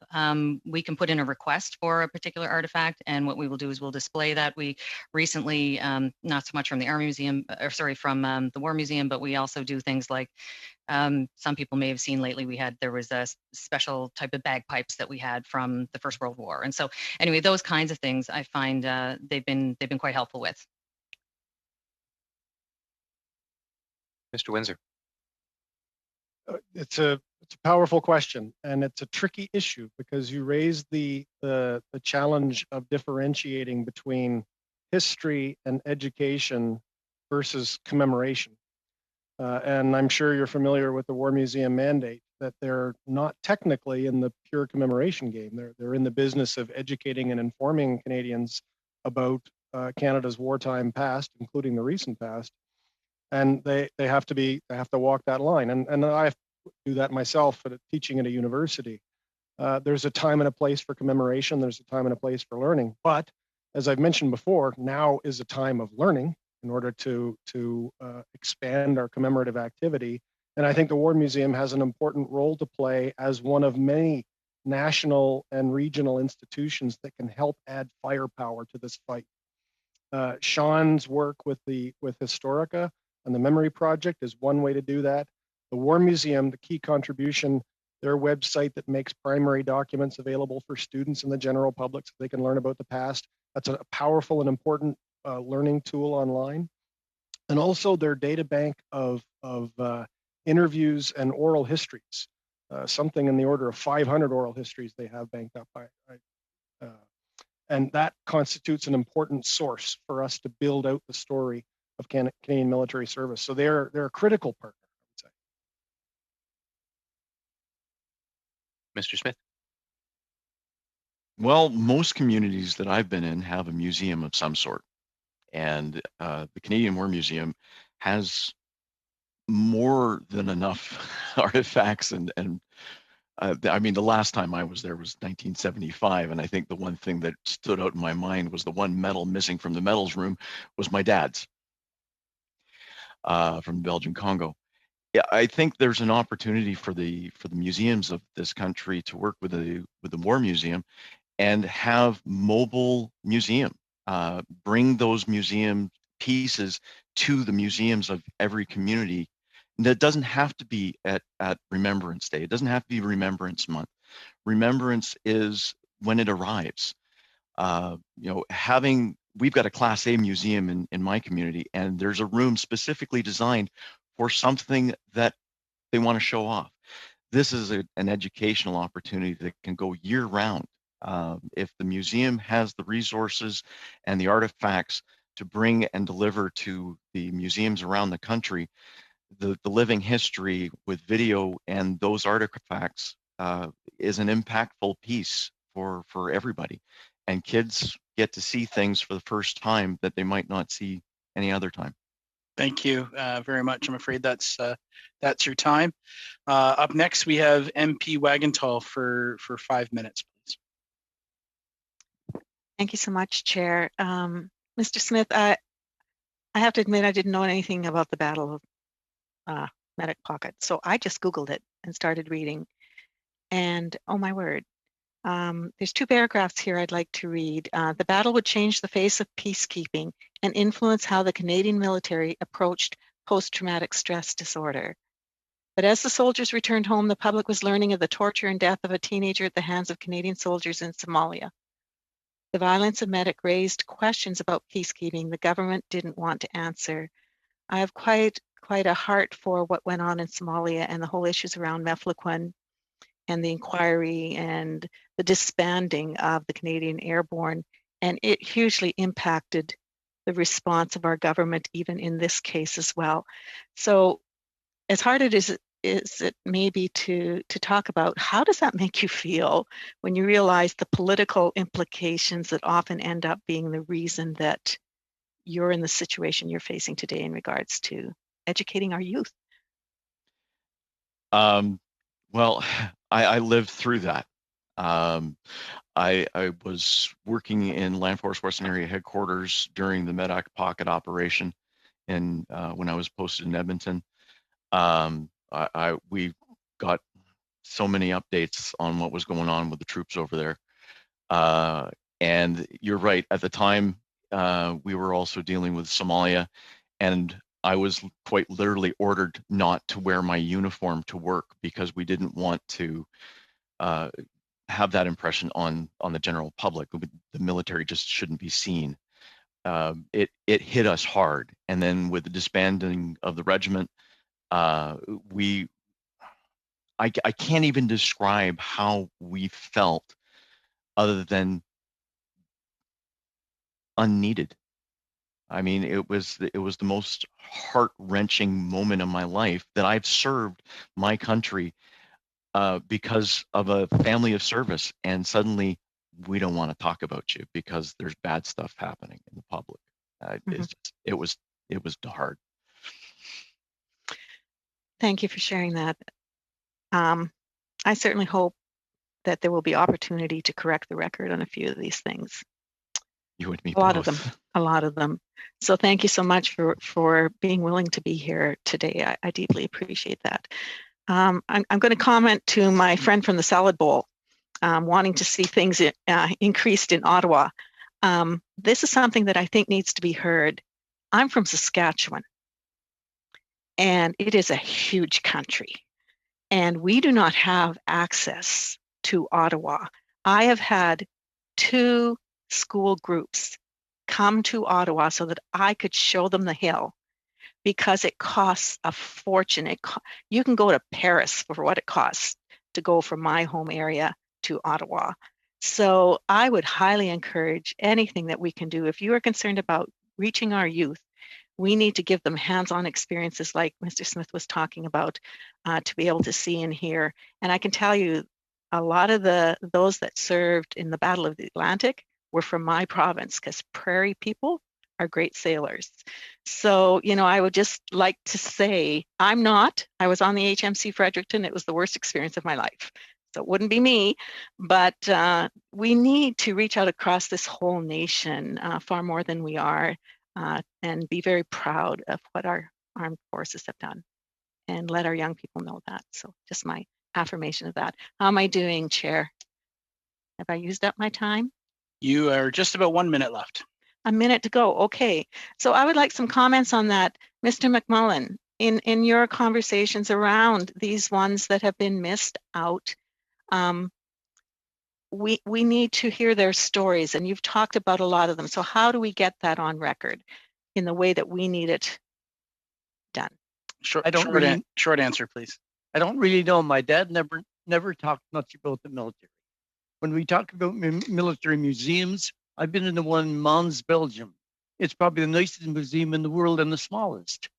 we can put in a request for a particular artifact, and what we will do is we'll display that. We recently, not so much from the Army Museum, from the War Museum, but we also do things like some people may have seen lately, there was a special type of bagpipes that we had from the First World War, and so anyway, those kinds of things I find they've been quite helpful with. Mr. Windsor. It's a powerful question, and it's a tricky issue because you raise the challenge of differentiating between history and education versus commemoration. And I'm sure you're familiar with the War Museum mandate that they're not technically in the pure commemoration game. They're in the business of educating and informing Canadians about Canada's wartime past, including the recent past. And they have to walk that line. And I have to do that myself teaching at a university. There's a time and a place for commemoration. There's a time and a place for learning. But as I've mentioned before, now is a time of learning in order to expand our commemorative activity. And I think the War Museum has an important role to play as one of many national and regional institutions that can help add firepower to this fight. Sean's work with Historica and the Memory Project is one way to do that. The War Museum, the key contribution, their website that makes primary documents available for students and the general public so they can learn about the past. That's a powerful and important learning tool online. And also their data bank of interviews and oral histories, something in the order of 500 oral histories they have banked up. And that constitutes an important source for us to build out the story of Canadian military service. So they're a critical partner, I would say. Mr. Smith. Well, most communities that I've been in have a museum of some sort. And the Canadian War Museum has more than enough artifacts and I mean, the last time I was there was 1975, and I think the one thing that stood out in my mind was the one medal missing from the medals room was my dad's from Belgian Congo. Yeah, I think there's an opportunity for the museums of this country to work with the War Museum and have mobile museum. Bring those museum pieces to the museums of every community. And that doesn't have to be at Remembrance Day. It doesn't have to be Remembrance Month. Remembrance is when it arrives. We've got a Class A museum in my community, and there's a room specifically designed for something that they want to show off. This is an educational opportunity that can go year round. If the museum has the resources and the artifacts to bring and deliver to the museums around the country, the living history with video and those artifacts is an impactful piece for everybody. And kids get to see things for the first time that they might not see any other time. Thank you very much. I'm afraid that's your time. Up next, we have MP Wagentall for 5 minutes, please. Thank you so much, Chair. Mr. Smith, I have to admit I didn't know anything about the Battle of Medic Pocket, so I just Googled it and started reading. And oh my word, There's 2 paragraphs here I'd like to read. The battle would change the face of peacekeeping and influence how the Canadian military approached post-traumatic stress disorder. But as the soldiers returned home, the public was learning of the torture and death of a teenager at the hands of Canadian soldiers in Somalia. The violence of Medic raised questions about peacekeeping the government didn't want to answer. I have quite a heart for what went on in Somalia and the whole issues around Mefloquine and the inquiry and the disbanding of the Canadian Airborne, and it hugely impacted the response of our government, even in this case as well. So as hard as it may be to talk about, how does that make you feel when you realize the political implications that often end up being the reason that you're in the situation you're facing today in regards to educating our youth? Well, I lived through that. I was working in Land Force Western Area Headquarters during the Medac Pocket operation, and when I was posted in Edmonton, we got so many updates on what was going on with the troops over there. And you're right, at the time, we were also dealing with Somalia, and I was quite literally ordered not to wear my uniform to work because we didn't want to have that impression on the general public. The military just shouldn't be seen. It hit us hard, and then with the disbanding of the regiment, I can't even describe how we felt other than unneeded. I mean, it was the most heart-wrenching moment of my life that I've served my country because of a family of service, and suddenly we don't want to talk about you because there's bad stuff happening in the public. It was hard. Thank you for sharing that. I certainly hope that there will be opportunity to correct the record on a few of these things. You and me a lot both. of them, a lot of them. So thank you so much for being willing to be here today. I deeply appreciate that. I'm going to comment to my friend from the salad bowl, wanting to see things increased in Ottawa. This is something that I think needs to be heard. I'm from Saskatchewan, and it is a huge country, and we do not have access to Ottawa. I have had 2 school groups come to Ottawa so that I could show them the hill, because it costs a fortune. You can go to Paris for what it costs to go from my home area to Ottawa. So I would highly encourage anything that we can do. If you are concerned about reaching our youth, we need to give them hands-on experiences like Mr. Smith was talking about, to be able to see and hear. And I can tell you, a lot of those that served in the Battle of the Atlantic were from my province, because prairie people are great sailors. So, I would just like to say, I was on the HMC Fredericton. It was the worst experience of my life. So it wouldn't be me, but we need to reach out across this whole nation far more than we are, and be very proud of what our armed forces have done, and let our young people know that. So just my affirmation of that. How am I doing, Chair? Have I used up my time? You are just about 1 minute left. A minute to go. Okay. So I would like some comments on that. Mr. McMullen, in your conversations around these ones that have been missed out, we need to hear their stories, and you've talked about a lot of them. So how do we get that on record in the way that we need it done? Short answer, please. I don't really know. My dad never talked much about the military. When we talk about military museums, I've been in the one in Mons, Belgium. It's probably the nicest museum in the world and the smallest.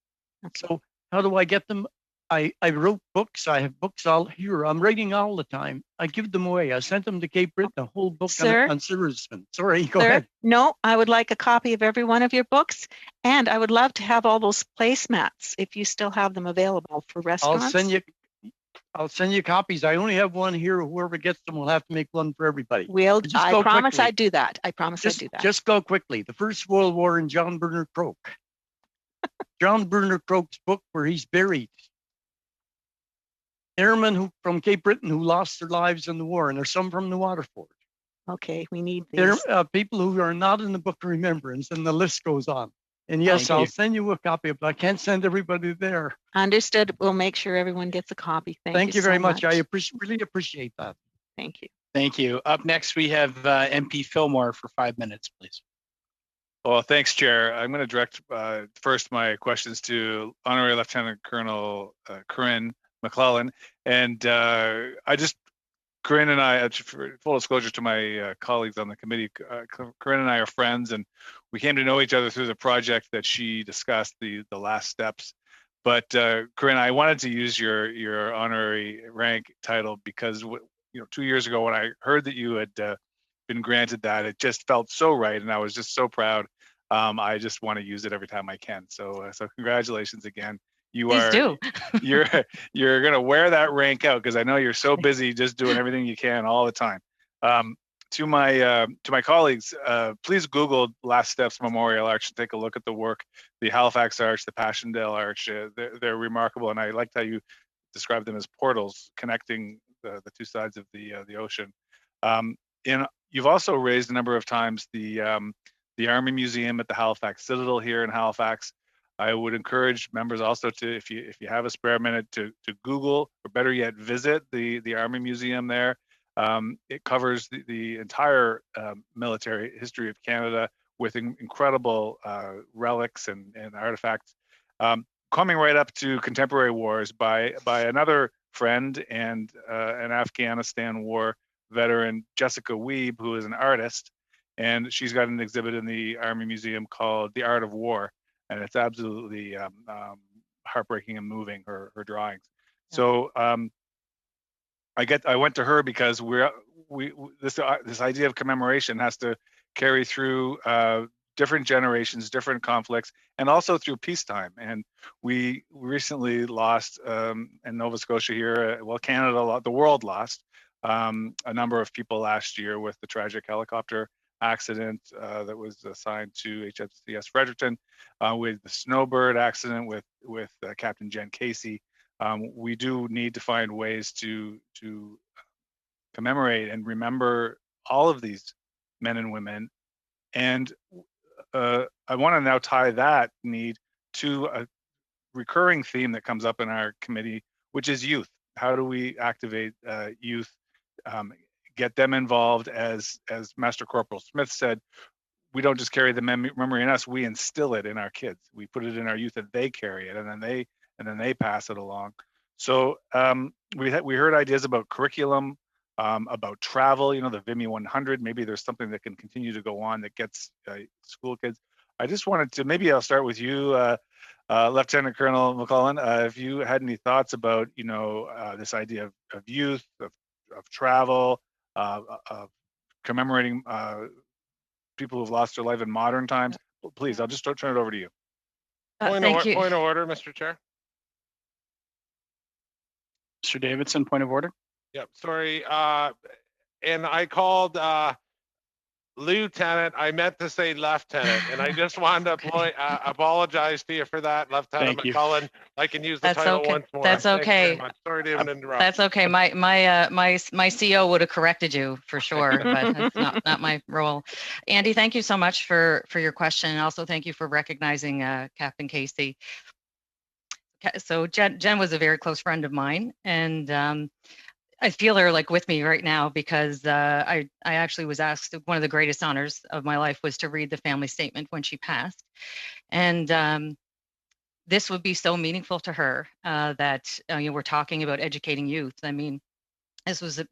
So how do I get them? I wrote books. I have books all here. I'm writing all the time. I give them away. I sent them to Cape Breton, a whole book on servicemen. Sorry, go ahead. No, I would like a copy of every one of your books, and I would love to have all those placemats if you still have them available for restaurants. I'll send you copies. I only have one here. Whoever gets them will have to make one for everybody. I promise I'd do that. I promise I'd do that. Just go quickly. The First World War and John Bernard Croak. John Bernard Croak's book where he's buried airmen who from Cape Breton who lost their lives in the war, and there's some from the Waterford. Okay, we need There these. people who are not in the Book of Remembrance, and the list goes on. And yes, I'll send you a copy, but I can't send everybody there. Understood. We'll make sure everyone gets a copy. Thank you very so much. I really appreciate that. Thank you. Thank you. Up next, we have MP Fillmore for 5 minutes, please. Well, thanks, Chair. I'm going to direct first my questions to Honorary Lieutenant Colonel Corinne McClellan. And Corinne and I, for full disclosure to my colleagues on the committee, Corinne and I are friends, and we came to know each other through the project that she discussed, the last steps. But Corinne, I wanted to use your honorary rank title because 2 years ago when I heard that you had been granted that, it just felt so right, and I was just so proud. I just want to use it every time I can. So congratulations again. Please do. You're gonna wear that rank out because I know you're so busy just doing everything you can all the time. To my colleagues, please Google Last Steps Memorial Arch and take a look at the work. The Halifax Arch, the Passchendaele Arch, they're remarkable, and I liked how you described them as portals connecting the two sides of the ocean. You've also raised a number of times the Army Museum at the Halifax Citadel here in Halifax. I would encourage members also to, if you have a spare minute, to Google, or better yet, visit the Army Museum there. It covers the entire military history of Canada with incredible relics and artifacts, coming right up to contemporary wars by another friend and an Afghanistan war veteran, Jessica Weeb, who is an artist, and she's got an exhibit in the Army Museum called The Art of War, and it's absolutely heartbreaking and moving, her drawings. Yeah. So I went to her because this idea of commemoration has to carry through different generations, different conflicts, and also through peacetime. And we recently lost in Nova Scotia here, Canada, the world lost a number of people last year with the tragic helicopter accident that was assigned to HMCS Fredericton, with the Snowbird accident with Captain Jen Casey. We do need to find ways to commemorate and remember all of these men and women. And I want to now tie that need to a recurring theme that comes up in our committee, which is youth. How do we activate youth? Get them involved, as Master Corporal Smith said. We don't just carry the memory in us; we instill it in our kids. We put it in our youth, and they carry it, and then they pass it along. So we heard ideas about curriculum, about travel. The VIMI 100. Maybe there's something that can continue to go on that gets school kids. I just wanted to, maybe I'll start with you, Lieutenant Colonel McClellan. If you had any thoughts about this idea of youth, of travel, of commemorating people who've lost their life in modern times, please, I'll just turn it over to you. Point of order, Mr. Chair. Mr. Davidson, point of order. Yep, sorry. And I called Lieutenant. I meant to say Lieutenant, and I just wanted to apologize to you for that, Lieutenant McCullen. I can use the title once more. That's okay. Sorry to even interrupt. That's okay. My CO would have corrected you for sure, but that's not my role. Andy, thank you so much for your question, and also thank you for recognizing Captain Casey. So Jen was a very close friend of mine, and I feel her with me right now because I actually was asked, one of the greatest honors of my life was to read the family statement when she passed. And this would be so meaningful to her that we're talking about educating youth. I mean, this was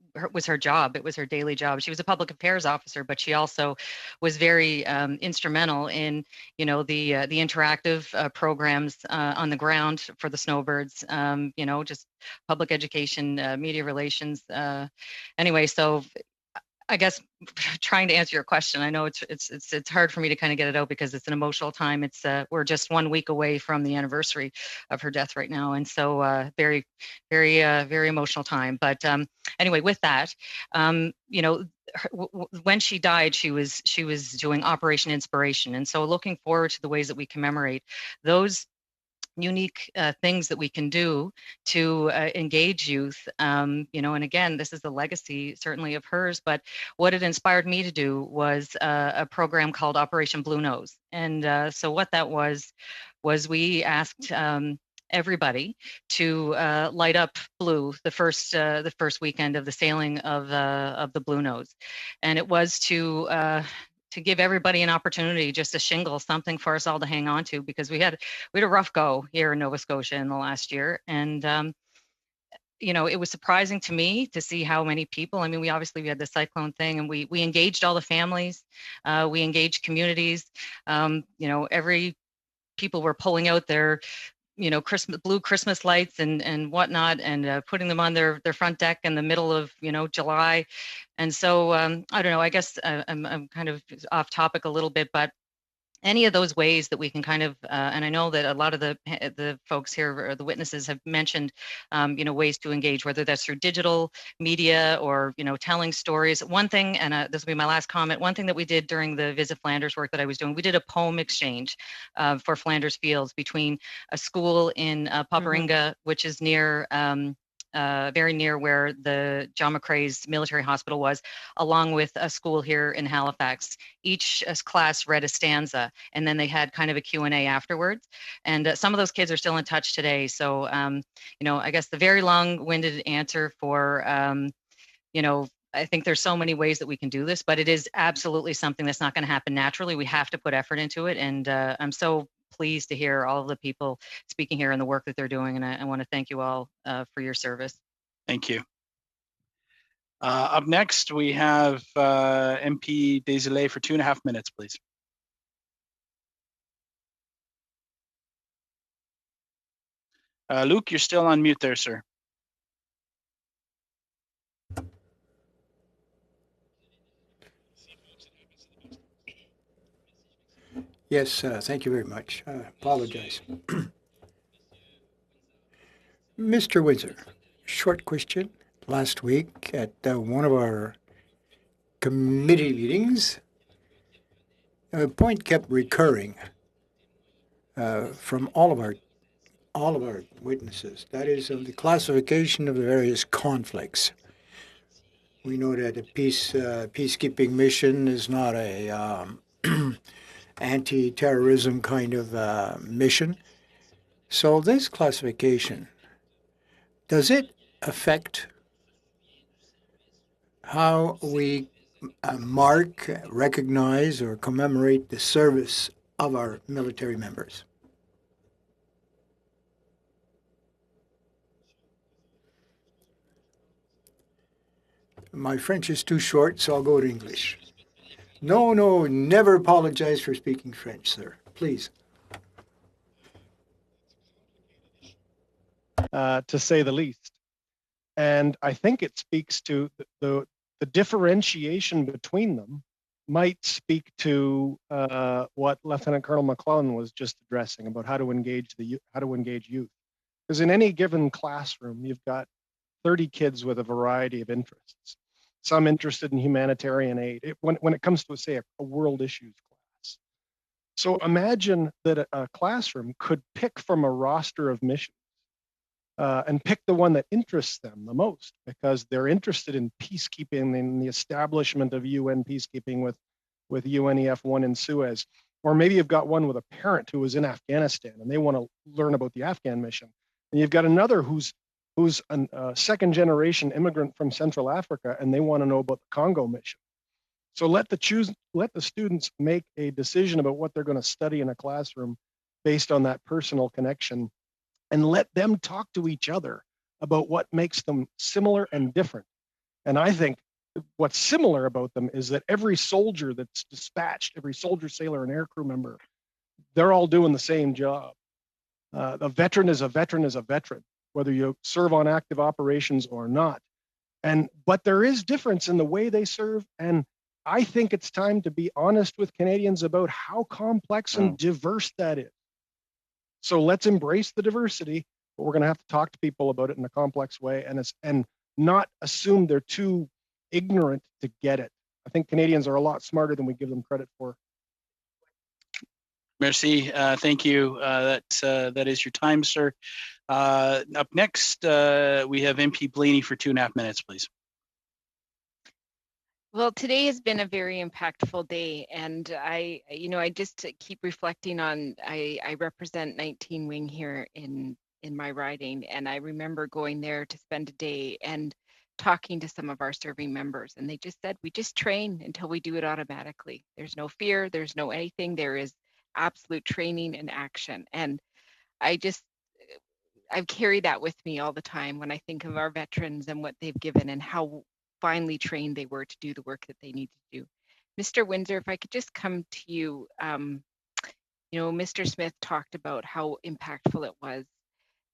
her job. It was her daily job. She was a public affairs officer, but she also was very instrumental in, the interactive programs on the ground for the Snowbirds. Just public education, media relations. Anyway, so I guess trying to answer your question, I know it's hard for me to kind of get it out because it's an emotional time. It's we're just 1 week away from the anniversary of her death right now, and so very, very, very emotional time. But anyway, with that, when she died, she was doing Operation Inspiration, and so looking forward to the ways that we commemorate those unique things that we can do to engage youth. And again, this is the legacy certainly of hers, but what it inspired me to do was a program called Operation Blue Nose. And so what that was we asked everybody to light up blue the first weekend of the sailing of the Blue Nose, and it was to give everybody an opportunity just to shingle something for us all to hang on to, because we had a rough go here in Nova Scotia in the last year. And it was surprising to me to see how many people. I mean, we had the cyclone thing, and we engaged all the families, we engaged communities. Every people were pulling out their blue Christmas lights and whatnot, and putting them on their front deck in the middle of July. And so I don't know, I guess I'm kind of off topic a little bit, but any of those ways that we can kind of, and I know that a lot of the folks here, or the witnesses, have mentioned, ways to engage, whether that's through digital media or, telling stories. One thing, and this will be my last comment, one thing that we did during the Visit Flanders work that I was doing, we did a poem exchange for Flanders Fields between a school in Poparinga, which is near, very near where the John McCrae's military hospital was, along with a school here in Halifax. Each class read a stanza, and then they had kind of a Q&A afterwards. And some of those kids are still in touch today. So, I guess the very long-winded answer for, I think there's so many ways that we can do this, but it is absolutely something that's not going to happen naturally. We have to put effort into it. And I'm so pleased to hear all of the people speaking here and the work that they're doing. And I want to thank you all for your service. Thank you. Up next, we have MP Desilets for 2.5 minutes, please. Luke, you're still on mute there, sir. Yes, thank you very much. I apologize. Mr. Windsor, short question. Last week at one of our committee meetings, a point kept recurring from all of our witnesses. That is of the classification of the various conflicts. We know that a peacekeeping mission is not a anti-terrorism kind of mission. So this classification, does it affect how we mark, recognize, or commemorate the service of our military members? My French is too short, so I'll go to English. No, never apologize for speaking French, sir. Please. To say the least. And I think it speaks to the differentiation between them might speak to what Lieutenant Colonel McClellan was just addressing about how to engage youth. Because in any given classroom, you've got 30 kids with a variety of interests. Some interested in humanitarian aid, when it comes to, say, a world issues class. So imagine that a classroom could pick from a roster of missions and pick the one that interests them the most, because they're interested in peacekeeping and the establishment of UN peacekeeping with UNEF-1 in Suez. Or maybe you've got one with a parent who was in Afghanistan and they want to learn about the Afghan mission. And you've got another who's a second-generation immigrant from Central Africa, and they want to know about the Congo mission. So let the students make a decision about what they're going to study in a classroom based on that personal connection, and let them talk to each other about what makes them similar and different. And I think what's similar about them is that every soldier that's dispatched, every soldier, sailor, and aircrew member, they're all doing the same job. A veteran is a veteran is a veteran, whether you serve on active operations or not. But there is difference in the way they serve. And I think it's time to be honest with Canadians about how complex and diverse that is. So let's embrace the diversity, but we're going to have to talk to people about it in a complex way and not assume they're too ignorant to get it. I think Canadians are a lot smarter than we give them credit for. Merci. Thank you. That is your time, sir. Up next, we have MP Blaney for 2.5 minutes, please. Well, today has been a very impactful day, and I just keep reflecting on. I represent 19 Wing here in my riding, and I remember going there to spend a day and talking to some of our serving members, and they just said, "We just train until we do it automatically. There's no fear, there's no anything. There is absolute training and action." And I've carried that with me all the time when I think of our veterans and what they've given and how finely trained they were to do the work that they need to do. Mr. Windsor, if I could just come to you, Mr. Smith talked about how impactful it was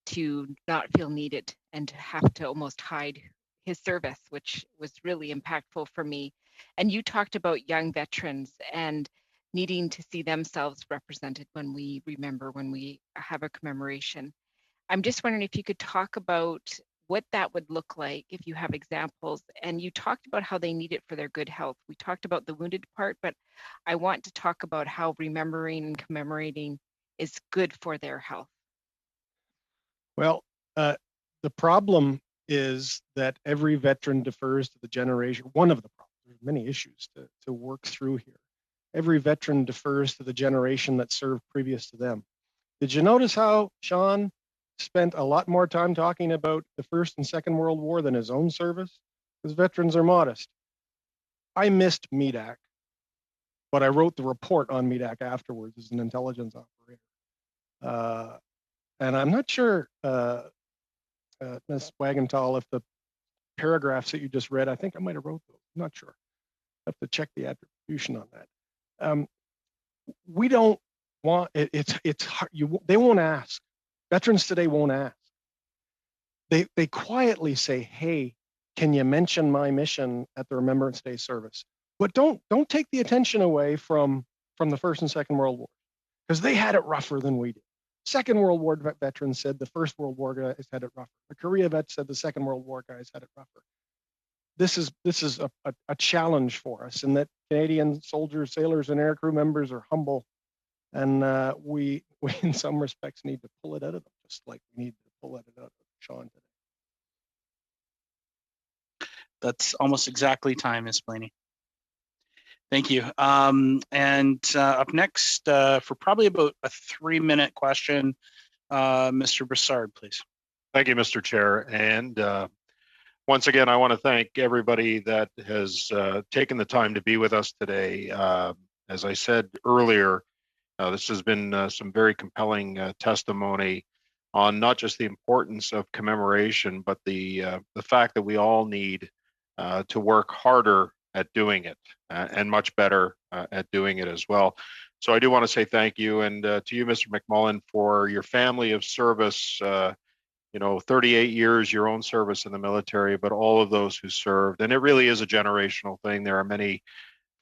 to not feel needed and to have to almost hide his service, which was really impactful for me. And you talked about young veterans and needing to see themselves represented when we remember, when we have a commemoration. I'm just wondering if you could talk about what that would look like if you have examples. And you talked about how they need it for their good health. We talked about the wounded part, but I want to talk about how remembering and commemorating is good for their health. Well, the problem is that every veteran defers to the generation. One of the problems, there's many issues to work through here. Every veteran defers to the generation that served previous to them. Did you notice how Sean spent a lot more time talking about the First and Second World War than his own service? Because veterans are modest. I missed MEDAC, but I wrote the report on MEDAC afterwards as an intelligence operator. And I'm not sure, Ms. Wagenthal, if the paragraphs that you just read, I think I might have wrote those. I'm not sure. I have to check the attribution on that. We don't want, it's hard, they won't ask. Veterans today won't ask. They quietly say, "Hey, can you mention my mission at the Remembrance Day service?" But don't take the attention away from the First and Second World War, because they had it rougher than we did. Second World War veterans said the First World War guys had it rougher. The Korea vets said the Second World War guys had it rougher. This is a challenge for us, in that Canadian soldiers, sailors, and aircrew members are humble, and we in some respects need to pull it out of them, just like we need to pull it out of Sean today. That's almost exactly time, Ms. Blaney. Thank you. And up next, for probably about a 3-minute question, Mr. Broussard, please. Thank you, Mr. Chair. And once again, I want to thank everybody that has taken the time to be with us today. As I said earlier, this has been some very compelling testimony on not just the importance of commemoration, but the fact that we all need to work harder at doing it and much better at doing it as well. So I do want to say thank you, and to you, Mr. McMullen, for your family of service. 38 years, your own service in the military, but all of those who served. And it really is a generational thing. There are many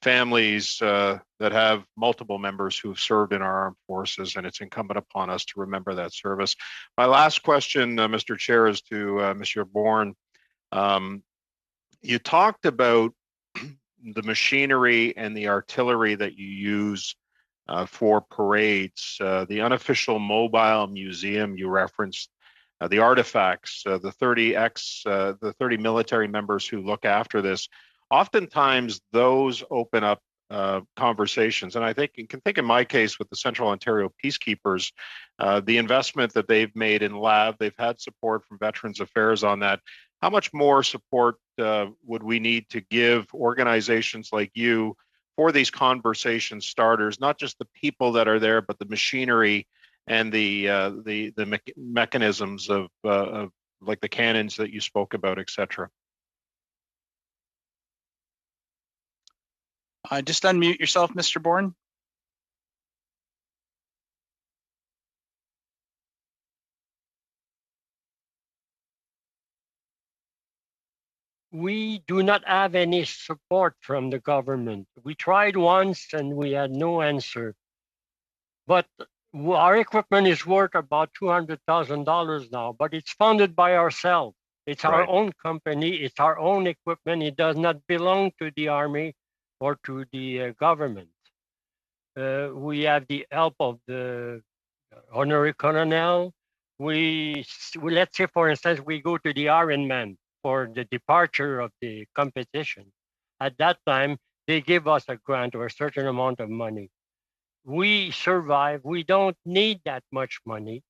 families that have multiple members who've served in our armed forces, and it's incumbent upon us to remember that service. My last question, Mr. Chair, is to Monsieur Bourne. You talked about the machinery and the artillery that you use for parades, the unofficial mobile museum you referenced, the artifacts, the 30 military members who look after this. Oftentimes, those open up conversations. And I think you can think in my case with the Central Ontario Peacekeepers, the investment that they've made in LAV, they've had support from Veterans Affairs on that. How much more support would we need to give organizations like you for these conversation starters, not just the people that are there, but the machinery and the mechanisms of like the cannons that you spoke about, et cetera? Just unmute yourself, Mr. Bourne. We do not have any support from the government. We tried once and we had no answer. But our equipment is worth about $200,000 now, but it's funded by ourselves. It's our own company, it's our own equipment. It does not belong to the Army or to the government. We have the help of the honorary colonel. Let's say, for instance, we go to the Ironman for the departure of the competition. At that time, they give us a grant or a certain amount of money. We survive. We don't need that much money.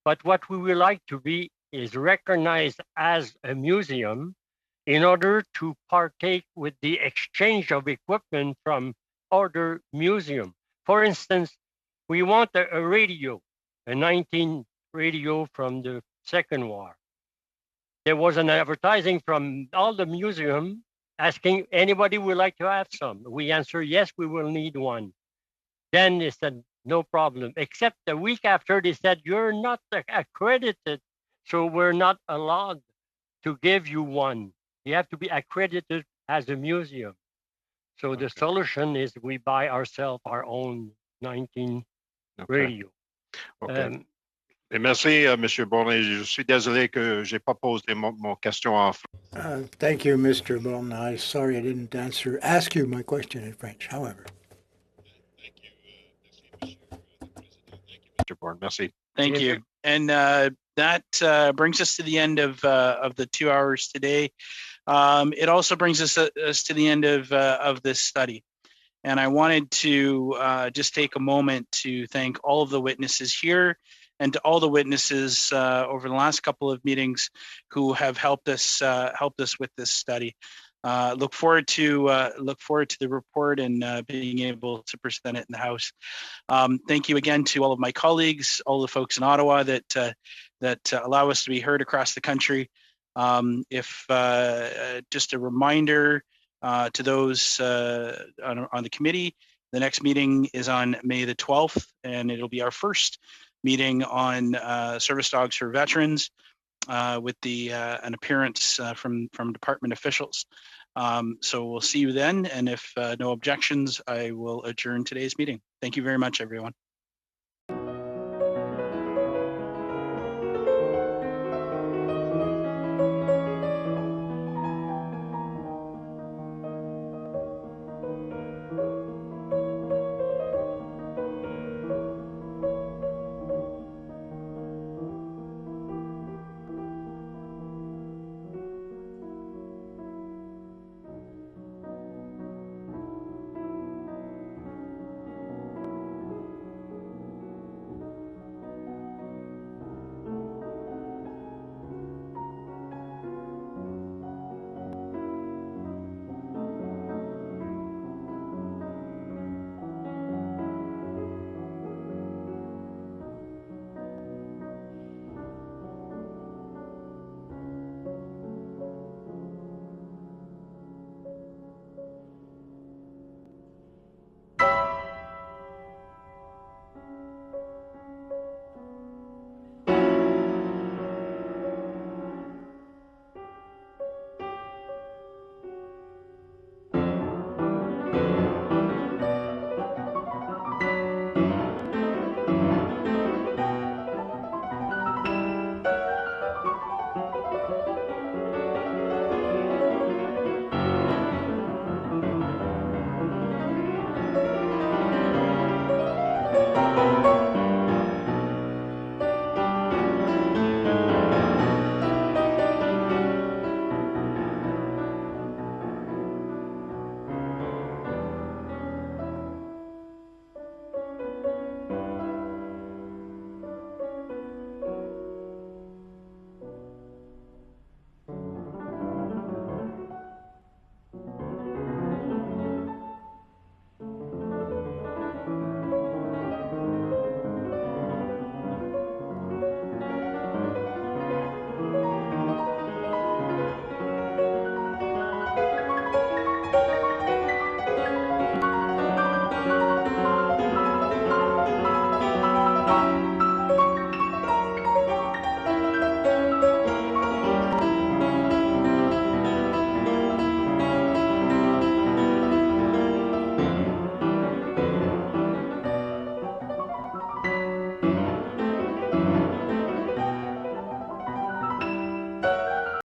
But what we would like to be is recognized as a museum in order to partake with the exchange of equipment from other museums. For instance, we want a radio, a 19 radio from the Second War. There was an advertising from all the museum asking anybody would like to have some. We answer, yes, we will need one. Then they said, no problem, except the week after they said, you're not accredited, so we're not allowed to give you one. You have to be accredited as a museum. So the solution is we buy ourselves our own 19 radio. Et merci, Monsieur Bournet. Je suis désolé que j'ai pas posé mon question en français. Thank you, Mr. Bournet. Sorry I didn't ask you my question in French, however. Mr. Bourne, merci. Thank you. And that brings us to the end of the 2 hours today. It also brings us to the end of this study. And I wanted to just take a moment to thank all of the witnesses here and to all the witnesses over the last couple of meetings who have helped us with this study. Look forward to the report and being able to present it in the House. Thank you again to all of my colleagues, all the folks in Ottawa that allow us to be heard across the country. Just a reminder to those on the committee, the next meeting is on May the 12th, and it'll be our first meeting on service dogs for veterans with an appearance from department officials. So we'll see you then, and if no objections, I will adjourn today's meeting. Thank you very much, everyone.